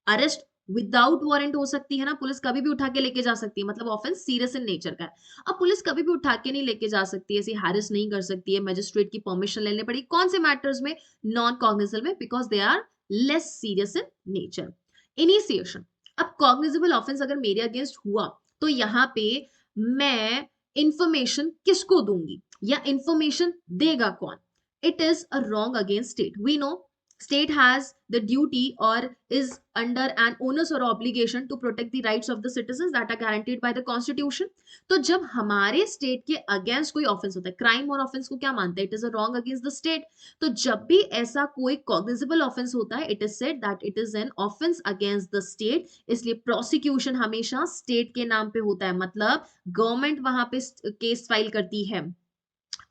arrest without warrant हो सकती है ना, पुलिस कभी भी उठा के लेके जा सकती है, मतलब ऑफेंस सीरियस इन नेचर का है। अब पुलिस कभी भी उठा के नहीं लेके जा सकती है, ऐसी हैरेस नहीं कर सकती है, मजिस्ट्रेट की परमिशन लेने पड़ी। कौन से मैटर्स में, नॉन कॉग्निजेबल में, because they are less serious in nature. Initiation. अब कॉग्निजेबल ऑफेंस अगर मेरे अगेंस्ट हुआ तो यहाँ पे मैं इंफॉर्मेशन किसको दूंगी या इंफॉर्मेशन देगा कौन? It is a wrong against state. We know state has the duty or is under an onus or obligation to protect the rights of the citizens that are guaranteed by the constitution. तो जब हमारे state के against कोई offence होता है, crime और offence को क्या मानते हैं? It is a wrong against the state. तो जब भी ऐसा कोई कॉग्निजेबल ऑफेंस होता है, it is said that it is an offence against the state. इसलिए प्रोसिक्यूशन हमेशा स्टेट के नाम पे होता है, मतलब गवर्नमेंट वहां पे केस फाइल करती है.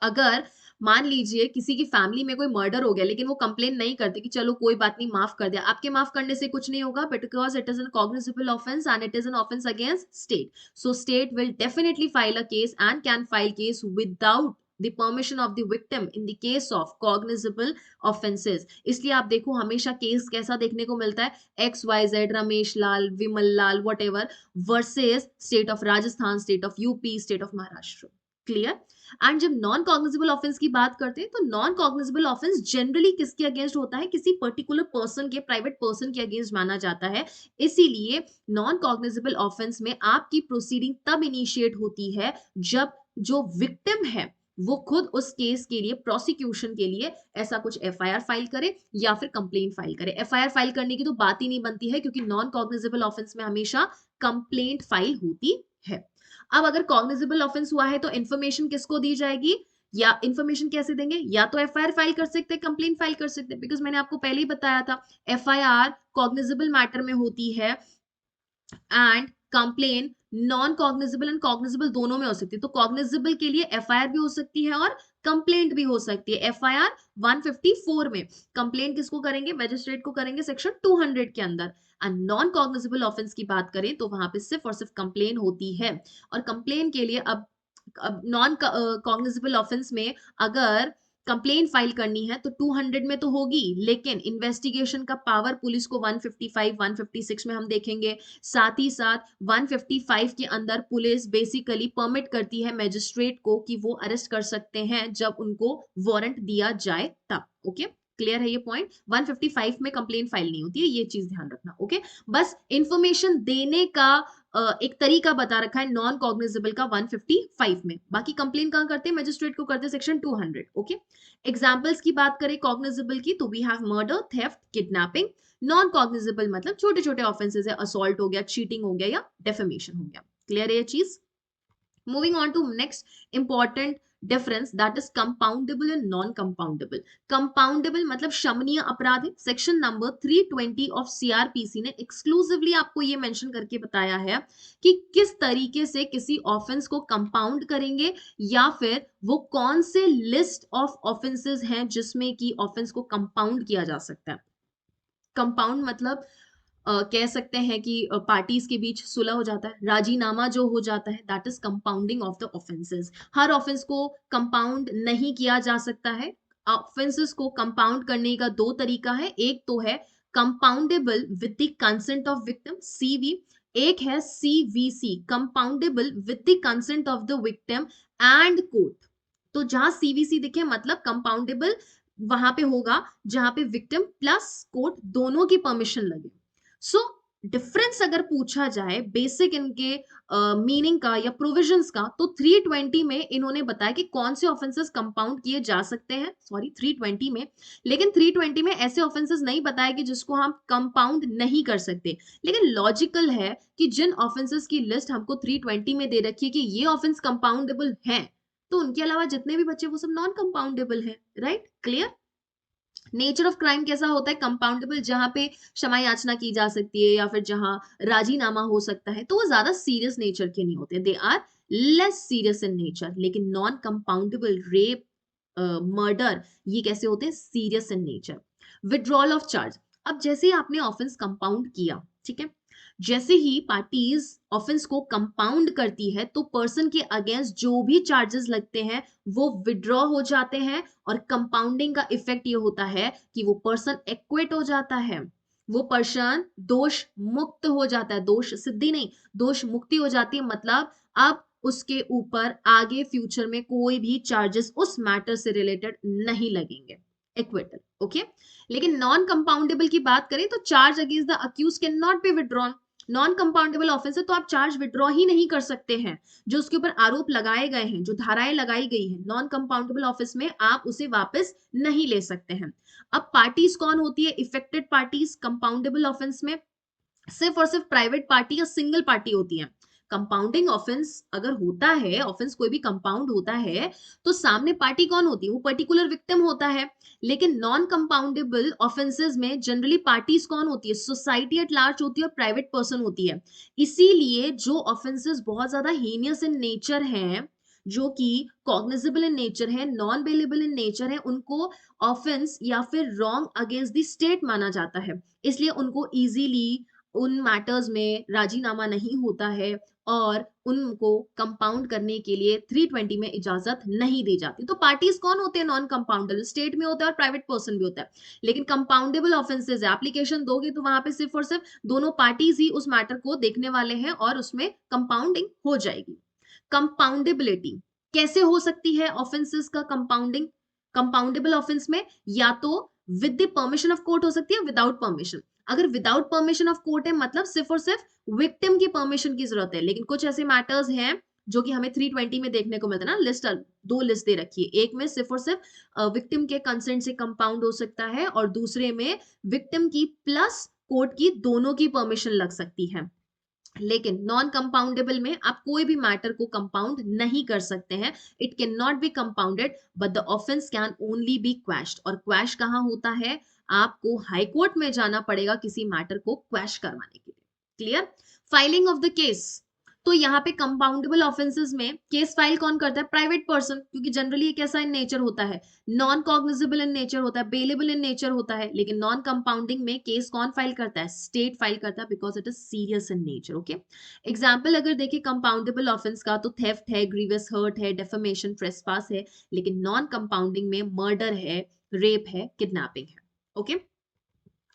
अगर मान लीजिए किसी की फैमिली में कोई मर्डर हो गया लेकिन वो कंप्लेन नहीं करते कि चलो कोई बात नहीं माफ कर दिया, आपके माफ करने से कुछ नहीं होगा, because it is N cognizable offence and it is an offence against state. So state will definitely file a case and can file case without the permission of the victim in the case of cognizable offenses. इसलिए आप देखो हमेशा case कैसा देखने को मिलता है, XYZ Ramesh Lal, Vimal Lal, whatever versus state of Rajasthan, state of UP, state of Maharashtra. Clear? And जब नॉन कॉग्निजेबल ऑफेंस की बात करते हैं तो नॉन कॉग्निजेबल ऑफेंस जनरली किसके अगेंस्ट होता है? किसी पर्टिकुलर पर्सन के, प्राइवेट पर्सन के अगेंस्ट माना जाता है. इसीलिए नॉन कॉग्निजेबल ऑफेंस में आपकी प्रोसीडिंग तब इनिशिएट होती है जब जो विक्टिम है वो खुद उस केस के लिए, प्रोसिक्यूशन के लिए ऐसा कुछ एफआईआर फाइल करे या फिर कंप्लेंट फाइल करे. एफआईआर फाइल करने की तो बात ही नहीं बनती है क्योंकि नॉन कॉग्निजेबल ऑफेंस में हमेशा कंप्लेंट फाइल होती है. अब अगर कॉग्निजेबल ऑफेंस हुआ है तो इन्फॉर्मेशन किसको दी जाएगी या इन्फॉर्मेशन कैसे देंगे? या तो एफआईआर फाइल कर सकते हैं, कंप्लेंट फाइल कर सकते हैं, बिकॉज मैंने आपको पहले ही बताया था एफआईआर कॉग्निजेबल मैटर में होती है and complain non cognizable and cognizable दोनों में हो सकती है. तो कॉग्निजेबल के लिए एफआईआर भी हो सकती है और कंप्लेंट भी हो सकती है. एफआईआर 154 में, कंप्लेंट किसको करेंगे? मैजिस्ट्रेट को करेंगे सेक्शन 200 के अंदर. एंड नॉन कॉग्निजेबल ऑफेंस की बात करें तो वहां पे सिर्फ और सिर्फ कंप्लेन होती है. और कंप्लेन के लिए अब नॉन कॉग्निजेबल ऑफेंस में अगर कंप्लेन फाइल करनी है तो 200 में तो होगी, लेकिन इन्वेस्टिगेशन का पावर पुलिस को 155, 156 में हम देखेंगे. साथ ही साथ 155 के अंदर पुलिस बेसिकली परमिट करती है मैजिस्ट्रेट को कि वो अरेस्ट कर सकते हैं जब उनको वारंट दिया जाए तब. ओके, क्लियर है ये पॉइंट? 155 में कंप्लेन फाइल नहीं होती है, ये चीज ध्यान रखना. ओके, बस इंफॉर्मेशन देने का एक तरीका बता रखा है नॉन कॉग्निजेबल का 155 में. बाकी कंप्लेन कहां करते हैं? मैजिस्ट्रेट को करते हैं सेक्शन 200. ओके, एग्जाम्पल्स की बात करें कॉग्निजेबल की तो we have murder, theft, kidnapping. Non cognizable मतलब छोटे छोटे ऑफेंसेस है, असॉल्ट हो गया, चीटिंग हो गया या डेफेमेशन हो गया. क्लियर है ये चीज? Moving on to next important difference, that is compoundable and non-compoundable. Compoundable मतलब शमनीय अपराध है. सेक्शन नंबर 320 ऑफ सीआरपीसी ने एक्सक्लूसिवली आपको ये मेंशन करके बताया है कि किस तरीके से किसी ऑफेंस को कंपाउंड करेंगे या फिर वो कौन से लिस्ट ऑफ ऑफेंसेस हैं जिसमें कि ऑफेंस को कंपाउंड किया जा सकता है. कंपाउंड मतलब कह सकते हैं कि पार्टीज के बीच सुलह हो जाता है, राजीनामा जो हो जाता है, that is compounding of the offences. Her offence को कंपाउंड नहीं किया जा सकता है. ऑफेंसेस को कंपाउंड करने का दो तरीका है. एक तो है compoundable with the consent of victim, CV. एक है CVC, compoundable with the consent of the victim and court. तो जहां सीवीसी दिखे मतलब कंपाउंडेबल वहां पे होगा जहां पे विक्टिम प्लस कोर्ट दोनों की परमिशन लगे. सो डिफरेंस अगर पूछा जाए बेसिक इनके मीनिंग का या प्रोविजंस का तो 320 में इन्होंने बताया कि कौन से ऑफेंसेस कंपाउंड किए जा सकते हैं. सॉरी 320 में, लेकिन 320 में ऐसे ऑफेंसेस नहीं बताए कि जिसको हम कंपाउंड नहीं कर सकते. लेकिन लॉजिकल है कि जिन ऑफेंसेस की लिस्ट हमको 320 में दे रखी है कि ये ऑफेंस कंपाउंडेबल हैं, तो उनके अलावा जितने भी बच्चे वो सब नॉन कंपाउंडेबल हैं. Right? Clear? Nature of crime कैसा होता है? कंपाउंडेबल जहां पे क्षमा याचना की जा सकती है या फिर जहां राजीनामा हो सकता है, तो वो ज्यादा सीरियस नेचर के नहीं होते, they are less serious in nature. लेकिन नॉन कंपाउंडेबल रेप, मर्डर, ये कैसे होते हैं? Serious in nature. Withdrawal of charge. अब जैसे ही आपने ऑफेंस कंपाउंड किया, ठीक है, जैसे ही पार्टीज ऑफेंस को कंपाउंड करती है तो पर्सन के अगेंस्ट जो भी चार्जेस लगते हैं वो विड्रॉ हो जाते हैं. और कंपाउंडिंग का इफेक्ट ये होता है कि वो पर्सन एक्विट हो जाता है, वो पर्सन दोष मुक्त हो जाता है. दोष सिद्धि नहीं, दोष मुक्ति हो जाती है. मतलब अब उसके ऊपर आगे फ्यूचर में कोई भी चार्जेस उस मैटर से रिलेटेड नहीं लगेंगे. एक्विटल. ओके, लेकिन नॉन कंपाउंडेबल की बात करें तो charge against the accused can not be withdrawn. Non compoundable offence है तो आप चार्ज विड्रॉ ही नहीं कर सकते हैं। जो उसके ऊपर आरोप लगाए गए हैं, जो धाराएं लगाई गई हैं, नॉन कंपाउंडेबल ऑफेंस में आप उसे वापस नहीं ले सकते हैं। अब पार्टीज कौन होती है इफेक्टेड पार्टीज कंपाउंडेबल ऑफेंस में? सिर्फ और सिर्फ प्राइवेट पार्टी या सिंगल पार्टी होती है। कंपाउंडिंग ऑफेंस अगर होता है, ऑफेंस कोई भी कंपाउंड होता है, तो सामने पार्टी कौन होती है? वो पर्टिकुलर विक्टिम होता है। लेकिन नॉन कंपाउंडेबल ऑफेंसेस में जनरली पार्टीज कौन होती है? सोसाइटी एट लार्ज होती है और प्राइवेट पर्सन होती है। इसीलिए जो ऑफेंसेस बहुत ज्यादा हीनियस इन नेचर हैं, जो कि कॉग्निजेबल इन नेचर है, नॉन बेलेबल इन नेचर है, उनको ऑफेंस या फिर रॉन्ग अगेंस्ट द स्टेट माना जाता है। इसलिए उनको इजीली उन मैटर्स में राजीनामा नहीं होता है और उनको कंपाउंड करने के लिए 320 में इजाजत नहीं दी जाती। तो पार्टीज कौन होते हैं? नॉन कंपाउंडेबल, स्टेट में होता है और प्राइवेट पर्सन भी होता है। लेकिन कंपाउंडेबल ऑफेंसेस एप्लीकेशन दोगे तो वहां पे सिर्फ और सिर्फ दोनों पार्टीज ही उस मैटर को देखने वाले हैं और उसमें कंपाउंडिंग हो जाएगी। कंपाउंडेबिलिटी कैसे हो सकती है ऑफेंसेस का कंपाउंडिंग? कंपाउंडेबल ऑफेंस में या तो with the permission of court हो सकती है, विदाउट परमिशन। अगर विदाउट परमिशन ऑफ कोर्ट है मतलब सिर्फ और सिर्फ विक्टिम की परमिशन की जरूरत है। लेकिन कुछ ऐसे मैटर्स हैं जो कि हमें 320 में देखने को मिलता है ना, लिस्ट, दो लिस्ट दे रखी है। एक में सिर्फ और सिर्फ विक्टिम के कंसेंट से कंपाउंड हो सकता है और दूसरे में विक्टिम की प्लस कोर्ट की दोनों की परमिशन लग सकती है। लेकिन नॉन कंपाउंडेबल में आप कोई भी मैटर को कंपाउंड नहीं कर सकते हैं। It can not be compounded but the offence can only be quashed. और क्वैश कहां होता है? आपको हाई कोर्ट में जाना पड़ेगा किसी मैटर को क्वैश करवाने के लिए। Clear? Filing of the case, तो यहाँ पे कंपाउंडेबल ऑफेंसेस में केस फाइल कौन करता है? प्राइवेट पर्सन, क्योंकि जनरली ये कैसा इन नेचर होता है? नॉन कॉग्निजेबल इन नेचर होता है, बेलेबल इन नेचर होता है। लेकिन नॉन कंपाउंडिंग में केस कौन फाइल करता है? स्टेट फाइल करता है, because it is serious in nature. Okay, example अगर देखें कंपाउंडेबल ऑफेंस का तो थेफ्ट है, ग्रीवियस हर्ट है, डेफेमेशन, ट्रेसपास है। लेकिन नॉन कंपाउंडिंग में मर्डर है, रेप है, किडनैपिंग है। Okay,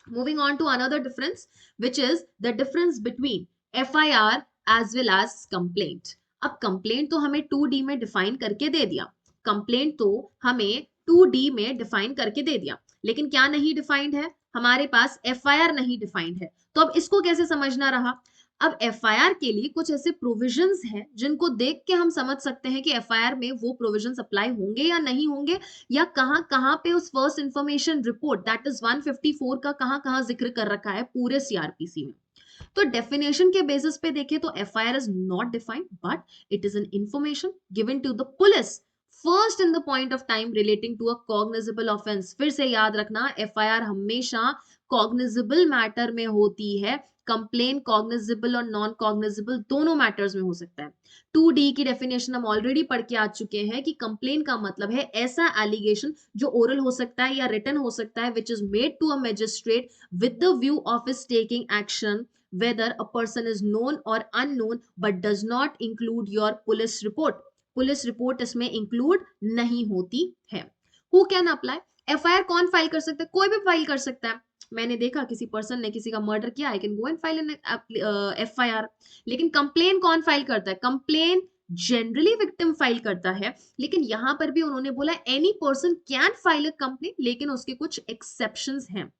moving on to another difference, which is the difference between FIR as well as complaint. अब complaint तो हमें 2D में डिफाइन करके दे दिया, complaint तो हमें 2D में डिफाइन करके दे दिया, लेकिन क्या नहीं डिफाइंड है? हमारे पास FIR नहीं डिफाइंड है। तो अब इसको कैसे समझना रहा? अब FIR के लिए कुछ ऐसे प्रोविजंस हैं जिनको देख के हम समझ सकते हैं कि FIR में वो प्रोविजंस अप्लाई होंगे या नहीं होंगे, या कहां कहां पे उस first information report that is 154 का कहां कहां जिक्र कर रखा है पूरे सीआरपीसी में। तो डेफिनेशन के बेसिस पे देखें तो FIR is not defined but it is an information given to the police first in the point of time relating to a cognizable offence. फिर से याद रखना, FIR हमेशा कॉग्निजेबल मैटर में होती है। कंप्लेन कॉग्निजेबल और नॉन कॉग्निजेबल दोनों मैटर्स में हो सकता है। 2D की डेफिनेशन हम ऑलरेडी पढ़ के आ चुके हैं कि कंप्लेन का मतलब है ऐसा एलिगेशन जो ओरल हो सकता है या रिटन हो सकता है, which is made to a magistrate with the view of his taking action whether a person is known or unknown but does not include your police report. Police report इसमें include नहीं होती है। Who can apply? FIR कौन file कर सकता है? कोई भी फाइल कर सकता है। मैंने देखा किसी पर्सन ने किसी का मर्डर किया, I can go and file an FIR। लेकिन कंप्लेन कौन फाइल करता है? कंप्लेन जनरली विक्टिम फाइल करता है, लेकिन यहां पर भी उन्होंने बोला any person can file a complain, लेकिन उसके कुछ एक्सेप्शंस हैं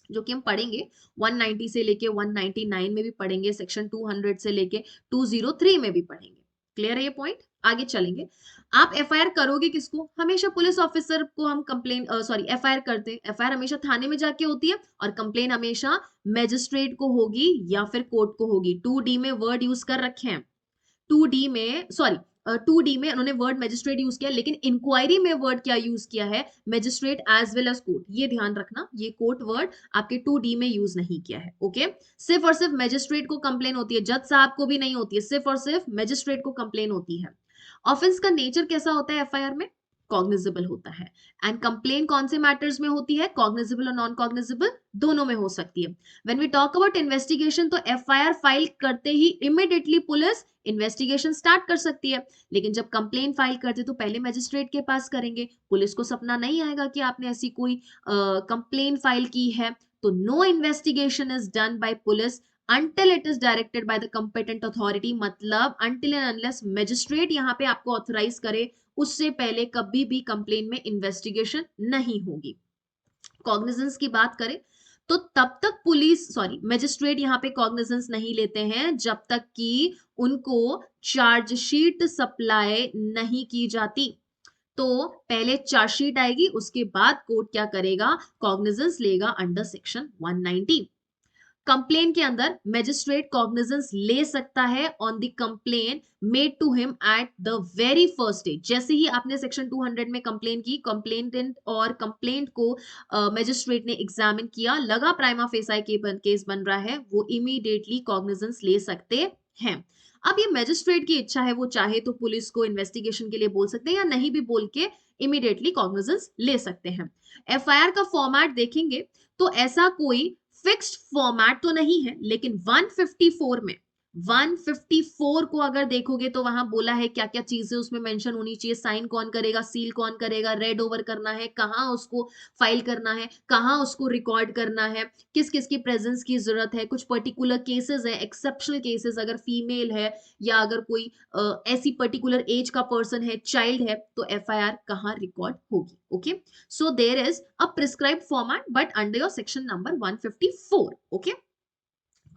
जो कि हम पढ़ेंगे। 190 से लेके 199 में भी पढ़ेंगे, सेक्शन 200 से लेके 203 में भी पढ़ेंगे। क्लियर है ये पॉइंट? आगे चलेंगे। आप FIR करोगे किसको? हमेशा पुलिस ऑफिसर को हम कंप्लेन FIR करते हैं। FIR हमेशा थाने में जाके होती है और कंप्लेन हमेशा मैजिस्ट्रेट को होगी या फिर कोर्ट को होगी। 2D में वर्ड यूज कर रखे हैं, 2D में 2D में उन्होंने वर्ड मैजिस्ट्रेट यूज किया, लेकिन इंक्वायरी में वर्ड क्या यूज किया है? Magistrate as well as court. ये ध्यान रखना, ये कोर्ट वर्ड आपके 2D में यूज नहीं किया है। ओके, सिर्फ और सिर्फ मैजिस्ट्रेट को कंप्लेन होती है, जज साहब को भी नहीं होती है, सिर्फ और सिर्फ मैजिस्ट्रेट को कंप्लेन होती है। ऑफेंस का नेचर कैसा होता है FIR में? कॉग्निजेबल होता है। एंड कंप्लेन कौन से मैटर्स में होती है? कॉग्निजेबल और नॉन कॉग्निजेबल दोनों में हो सकती है। When we talk about investigation तो FIR फाइल करते ही इमीडिएटली पुलिस इन्वेस्टिगेशन स्टार्ट कर सकती है। लेकिन जब कंप्लेन फाइल करते तो पहले मैजिस्ट्रेट के पास करेंगे। पुलिस को सपना नहीं आएगा कि आपने ऐसी कोई कंप्लेन फाइल की है। तो no investigation is done by police until it is directed by the competent authority, मतलब until and unless magistrate यहाँ पे आपको ऑथराइज करे, उससे पहले कभी भी कंप्लेन में इन्वेस्टिगेशन नहीं होगी। कॉग्निजेंस की बात करें तो तब तक पुलिस मजिस्ट्रेट यहाँ पे कॉग्निजेंस नहीं लेते हैं जब तक कि उनको चार्जशीट सप्लाई नहीं की जाती। तो पहले चार्जशीट आएगी, उसके बाद कोर्ट क्या करेगा, कॉग्निजेंस लेगा अंडर सेक्शन 190। कंप्लेन के अंदर मैजिस्ट्रेट कॉग्निजेंस ले सकता है on the complaint made to him at the very first stage. जैसे ही आपने सेक्शन 200 में कंप्लेन की, कंप्लेंटेंट और कंप्लेंट को मैजिस्ट्रेट ने एग्जामिन किया, लगा प्राइमा फेसाई केस बन रहा है, वो इमीडिएटली कॉग्निजेंस ले सकते हैं। अब ये मैजिस्ट्रेट की इच्छा है, वो चाहे तो पुलिस को इन्वेस्टिगेशन के लिए बोल सकते हैं या नहीं भी बोल के इमीडिएटली कॉग्निजेंस ले सकते हैं। एफआईआर का फॉर्मेट देखेंगे तो ऐसा कोई फिक्स्ड फॉर्मेट तो नहीं है, लेकिन 154 में 154 को अगर देखोगे तो वहां बोला है क्या क्या चीजें उसमें मेंशन होनी चाहिए, साइन कौन करेगा, सील कौन करेगा, रेड ओवर करना है, कहाँ उसको फाइल करना है, कहाँ उसको रिकॉर्ड करना है, किस किस की प्रेजेंस की जरूरत है, कुछ पर्टिकुलर केसेस है, एक्सेप्शनल केसेस, अगर फीमेल है या अगर कोई ऐसी पर्टिकुलर एज का पर्सन है, चाइल्ड है, तो एफआईआर कहाँ रिकॉर्ड होगी। Okay, so there is a prescribed format but under your section number 154. okay,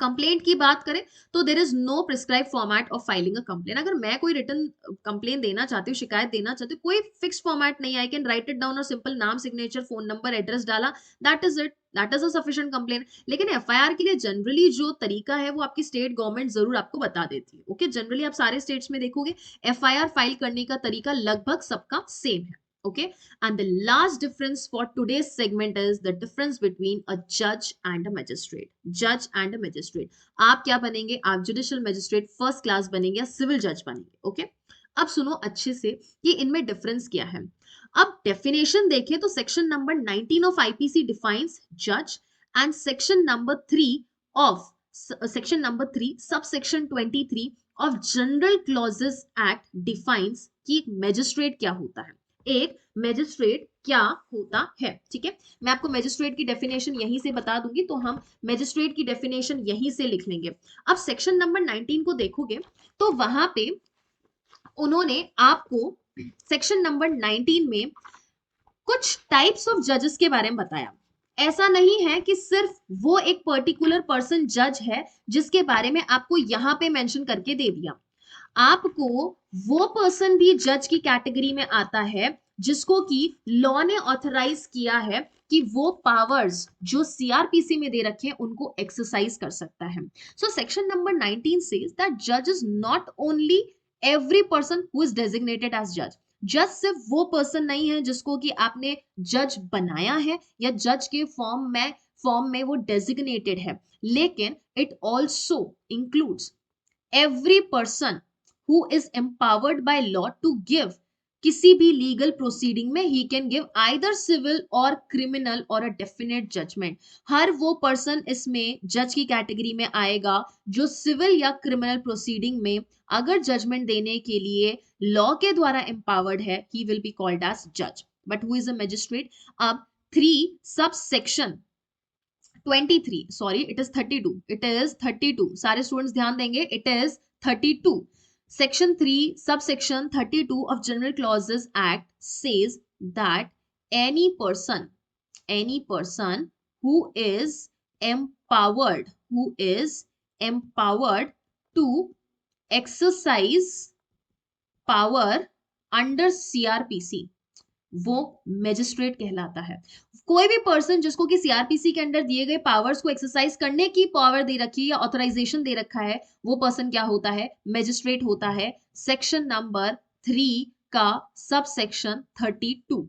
complaint की बात करें तो there is no prescribed format of filing a complaint. अगर मैं कोई रिटर्न कंप्लेन देना चाहती हूँ, शिकायत देना चाहती हूँ, कोई फिक्स फॉर्मेट नहीं, I can write it down और सिंपल नाम, सिग्नेचर, फोन नंबर, एड्रेस डाला, that is it, that is a sufficient complain. लेकिन एफआईआर के लिए जनरली जो तरीका है वो आपकी स्टेट गवर्नमेंट जरूर आपको बता देती है। ओके, जनरली आप सारे स्टेट्स में देखोगे एफआईआर फाइल करने का तरीका लगभग सबका सेम है। Okay, and the last difference for today's segment is the difference between a judge and a magistrate. Judge and a magistrate. आप क्या बनेंगे, आप जुडिशियल मैजिस्ट्रेट फर्स्ट क्लास बनेंगे या सिविल जज बनेंगे। ओके, अब सुनो अच्छे से कि इनमें डिफरेंस क्या है। अब डेफिनेशन देखें तो section number 19 of IPC defines जज and section number 3 sub section 23 of general clauses act defines कि एक मैजिस्ट्रेट क्या होता है, एक मैजिस्ट्रेट क्या होता है। ठीक है, मैं आपको मैजिस्ट्रेट की डेफिनेशन यहीं से बता दूंगी, तो हम मैजिस्ट्रेट की डेफिनेशन यहीं से लिख लेंगे। अब सेक्शन नंबर 19 को देखोगे तो वहां पे उन्होंने आपको सेक्शन नंबर 19 में कुछ टाइप्स ऑफ जजेस के बारे में बताया। ऐसा नहीं है कि सिर्फ वो एक पर्टिकुलर पर्सन जज है जिसके बारे में आपको यहां पे मेंशन करके दे दिया, आपको वो पर्सन भी जज की कैटेगरी में आता है जिसको कि लॉ ने ऑथराइज किया है कि वो पावर्स जो सीआरपीसी में दे रखे हैं उनको एक्सरसाइज कर सकता है। So section number 19 says that जज is not only every person who is designated as जज। जज सिर्फ वो पर्सन नहीं है जिसको कि आपने जज बनाया है या जज के फॉर्म में वो डेजिग्नेटेड है, लेकिन it also includes every person who is empowered by law to give किसी भी लीगल प्रोसीडिंग में he can give either civil or criminal or a definite judgment। हर वो पर्सन इसमें जज की कैटेगरी में आएगा जो सिविल या क्रिमिनल प्रोसीडिंग में अगर जजमेंट देने के लिए लॉ के द्वारा एम्पावर्ड है, he will be called as judge, but who is a magistrate। अब 3 sub section 23 sorry it is 32, it is 32, सारे स्टूडेंट्स ध्यान देंगे, इट इज 32। सेक्शन 3 सब section 32 of general clauses act says that any person who is empowered to exercise power under CrPC वो magistrate कहलाता है। कोई भी पर्सन जिसको कि सीआरपीसी के अंडर दिए गए पावर्स को एक्सरसाइज करने की पावर दे रखी है या ऑथराइजेशन दे रखा है, वो पर्सन क्या होता है, मैजिस्ट्रेट होता है। सेक्शन नंबर 3 का सब सेक्शन 32।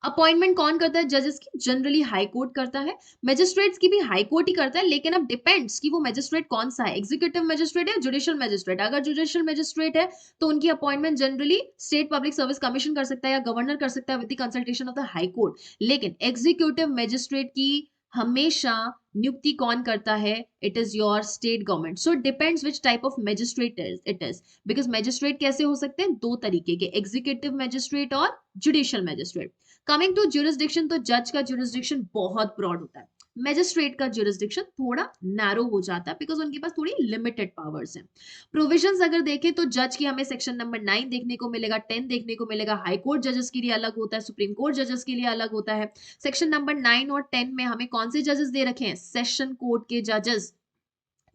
अपॉइंटमेंट कौन करता है जजेस की, जनरली हाई कोर्ट करता है, मैजिस्ट्रेट्स की भी हाई कोर्ट ही करता है, लेकिन अब डिपेंड्स कि वो मैजिस्ट्रेट कौन सा है, एग्जीक्यूटिव मैजिस्ट्रेट या जुडिशियल मैजिस्ट्रेट। अगर जुडिशियल मैजिस्ट्रेट है तो उनकी appointment generally state public service commission कर सकता है या गवर्नर कर सकता है with the consultation of the high court. लेकिन एग्जीक्यूटिव मैजिस्ट्रेट की हमेशा नियुक्ति कौन करता है, it is your state government. So depends which type of magistrate it is, because magistrate कैसे हो सकते हैं, दो तरीके के, एग्जीक्यूटिव मैजिस्ट्रेट और judicial magistrate. Coming to jurisdiction, तो जज का ज्यूरिसडिक्शन बहुत ब्रॉड होता है। मैजिस्ट्रेट का जुरिस्डिक्शन थोड़ा नैरो हो जाता है बिकॉज उनके पास थोड़ी लिमिटेड पावर्स हैं। प्रोविजंस अगर देखें तो जज की हमें सेक्शन नंबर 9 देखने को मिलेगा, 10 देखने को मिलेगा। हाई कोर्ट जजेस के लिए अलग होता है, सुप्रीम कोर्ट जजेस के लिए अलग होता है। सेक्शन नंबर 9 और 10 में हमें कौन से जजेस दे रखे हैं? सेशन कोर्ट के जजेस।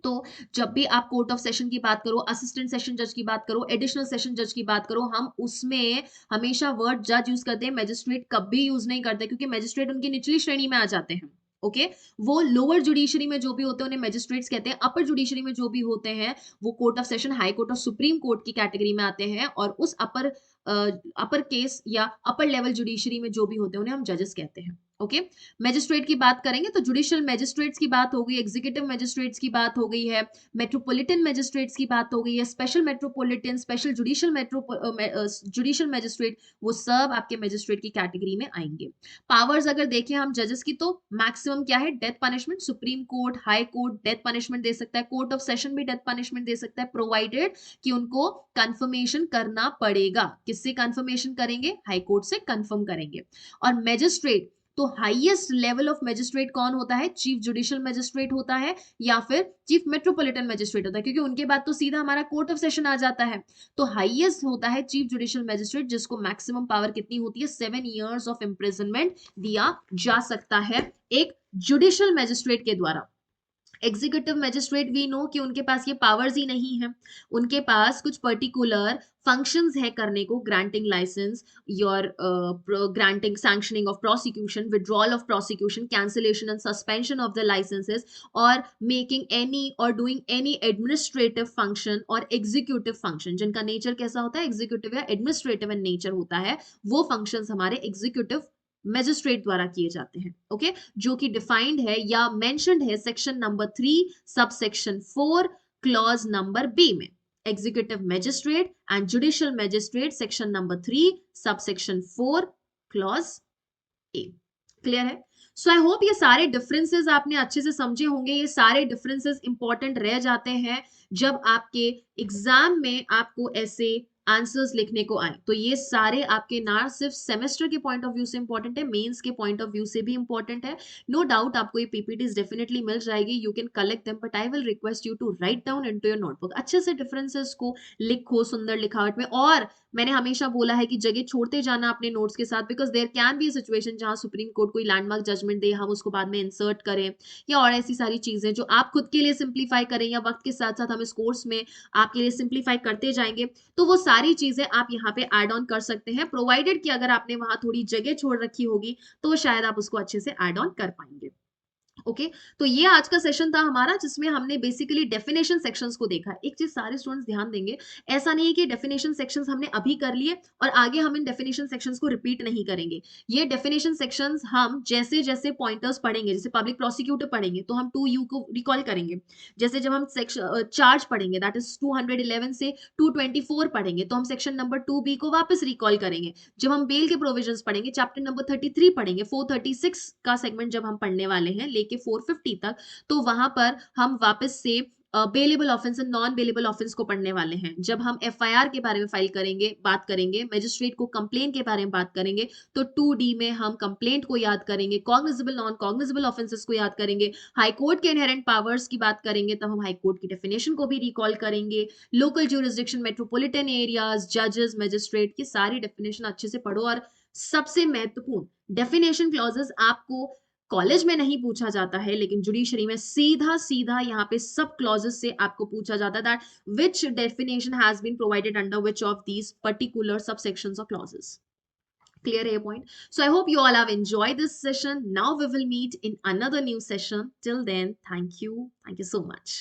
तो जब भी आप कोर्ट ऑफ सेशन की बात करो, असिस्टेंट सेशन जज की बात करो, एडिशनल सेशन जज की बात करो, हम उसमें हमेशा वर्ड जज यूज करते हैं, मैजिस्ट्रेट कभी यूज नहीं करते, क्योंकि मैजिस्ट्रेट उनकी निचली श्रेणी में आ जाते हैं। ओके वो लोअर जुडिशरी में जो भी होते हैं उन्हें मैजिस्ट्रेट्स कहते हैं। अपर जुडिशरी में जो भी होते हैं वो court of session, high court और सुप्रीम कोर्ट की कैटेगरी में आते हैं, और उस अपर केस या अपर लेवल जुडिशरी में जो भी होते हैं उन्हें हम जजेस कहते हैं। ओके मैजिस्ट्रेट की बात करेंगे तो जुडिशियल मैजिस्ट्रेट्स की बात हो गई, एग्जीक्यूटिव मैजिस्ट्रेट्स की बात हो गई है, मेट्रोपॉलिटन मैजिस्ट्रेट्स की बात हो गई है, special metropolitan, special judicial magistrate, वो सब आपके मैजिस्ट्रेट की कैटेगरी में आएंगे। पावर्स अगर देखें हम जजेस की तो मैक्सिमम क्या है? Death punishment. Supreme court, high court death punishment दे सकता है, कोर्ट ऑफ सेशन भी डेथ पनिशमेंट दे सकता है, प्रोवाइडेड कि उनको कंफर्मेशन करना पड़ेगा। किससे कंफर्मेशन करेंगे? हाई कोर्ट से कंफर्म करेंगे। और मैजिस्ट्रेट तो हाईएस्ट लेवल ऑफ मैजिस्ट्रेट कौन होता है? चीफ जुडिशियल मैजिस्ट्रेट होता है या फिर चीफ मेट्रोपॉलिटन मैजिस्ट्रेट होता है, क्योंकि उनके बाद तो सीधा हमारा कोर्ट ऑफ सेशन आ जाता है। तो हाईएस्ट होता है चीफ जुडिशियल मैजिस्ट्रेट, जिसको मैक्सिमम पावर कितनी होती है? 7 years ऑफ इम्प्रिजनमेंट दिया जा सकता है एक जुडिशियल मैजिस्ट्रेट के द्वारा। एग्जीक्यूटिव मैजिस्ट्रेट वी नो कि उनके पास ये पावर्स ही नहीं है, उनके पास कुछ पर्टिकुलर फंक्शंस है करने को, granting licence, your granting sanctioning of prosecution, withdrawal of prosecution, cancellation and suspension of the licences, और मेकिंग एनी और डूइंग एनी एडमिनिस्ट्रेटिव फंक्शन और एग्जीक्यूटिव फंक्शन, जिनका नेचर कैसा होता है? एग्जीक्यूटिव या एडमिनिस्ट्रेटिव इन नेचर होता है, वो फंक्शंस हमारे एग्जीक्यूटिव मैजिस्ट्रेट द्वारा किए जाते हैं। ओके जो कि डिफाइंड है या मेंशन्ड है section number 3 sub section 4 clause number B में। Executive magistrate and judicial magistrate section number 3 sub section 4 clause A. Clear है? सो आई होप ये सारे डिफरेंसेस आपने अच्छे से समझे होंगे। ये सारे डिफरेंसेस इंपॉर्टेंट रह जाते हैं जब आपके एग्जाम में आपको ऐसे आंसर्स लिखने को आए। तो ये सारे आपके ना सिर्फ सेमेस्टर के पॉइंट ऑफ व्यू से इंपॉर्टेंट है, मेंस के पॉइंट ऑफ व्यू से भी इंपॉर्टेंट है। नो डाउट आपको ये पीपीटीज डेफिनेटली मिल जाएगी, you can collect them, but I will request you to write down into your notebook. अच्छे से डिफरेंसेस को लिखो सुंदर लिखावट में, और मैंने हमेशा बोला है कि जगह छोड़ते जाना अपने नोट्स के साथ, because there can be situation जहां सुप्रीम कोर्ट कोई लैंडमार्क जजमेंट दे, हम उसको बाद में इंसर्ट करें, या और ऐसी सारी चीजें जो आप खुद के लिए सिंप्लीफाई करें, या वक्त के साथ साथ हम इस कोर्स में आपके लिए सिंप्लीफाई करते जाएंगे। तो वो सारी चीजें आप यहाँ पे ऐड ऑन कर सकते हैं, प्रोवाइडेड कि अगर आपने वहां थोड़ी जगह छोड़ रखी होगी तो शायद आप उसको अच्छे से ऐड ऑन कर पाएंगे। ओके तो ये आज का सेशन था हमारा, जिसमें हमने बेसिकली डेफिनेशन सेक्शंस को देखा। एक चीज सारे स्टूडेंट्स ध्यान देंगे, ऐसा नहीं है कि डेफिनेशन सेक्शंस हमने अभी कर लिए और आगे हम इन डेफिनेशन सेक्शंस को रिपीट नहीं करेंगे। ये डेफिनेशन सेक्शंस हम जैसे जैसे पॉइंटर्स पढ़ेंगे, जैसे पब्लिक प्रोसिक्यूटर पढ़ेंगे तो हम 2U को रिकॉल करेंगे, जैसे जब हम चार्ज पढ़ेंगे दैट इज 211 से 224 पढ़ेंगे तो हम सेक्शन नंबर 2B को वापस रिकॉल करेंगे। जब हम बेल के प्रोविजंस पढ़ेंगे, चैप्टर नंबर 33 पढ़ेंगे, 436 का सेगमेंट जब हम पढ़ने वाले हैं लेके 450 तक, तो वहां पर हम वापस से bailable offence and non bailable offence को पढ़ने वाले हैं। जब हम एफआईआर के बारे में फाइल करेंगे, बात करेंगे, मैजिस्ट्रेट को कंप्लेंट के बारे में बात करेंगे, तो 2D में हम कंप्लेंट को याद करेंगे, कॉग्निजेबल नॉन कॉग्निजेबल ऑफेंसेस को याद करेंगे, हाई कोर्ट के इनहेरेंट पावर्स की बात करेंगे, तब हम हाई कोर्ट की डेफिनेशन को भी रिकॉल करेंगे, लोकल ज्यूरिसडिक्शन, मेट्रोपॉलिटन एरियाज, जजेस, मैजिस्ट्रेट की सारी डेफिनेशन अच्छे से पढ़ो। और सबसे महत्वपूर्ण डेफिनेशन क्लॉजेस आपको कॉलेज में नहीं पूछा जाता है, लेकिन जुडिशरी में सीधा सीधा यहाँ पे सब क्लॉजेस से आपको पूछा जाता है that which definition has been provided under which of these particular sub sections और clauses. Clear a point? So I hope you all have enjoyed this session. Now we will meet in another new session. Till then, thank you so much.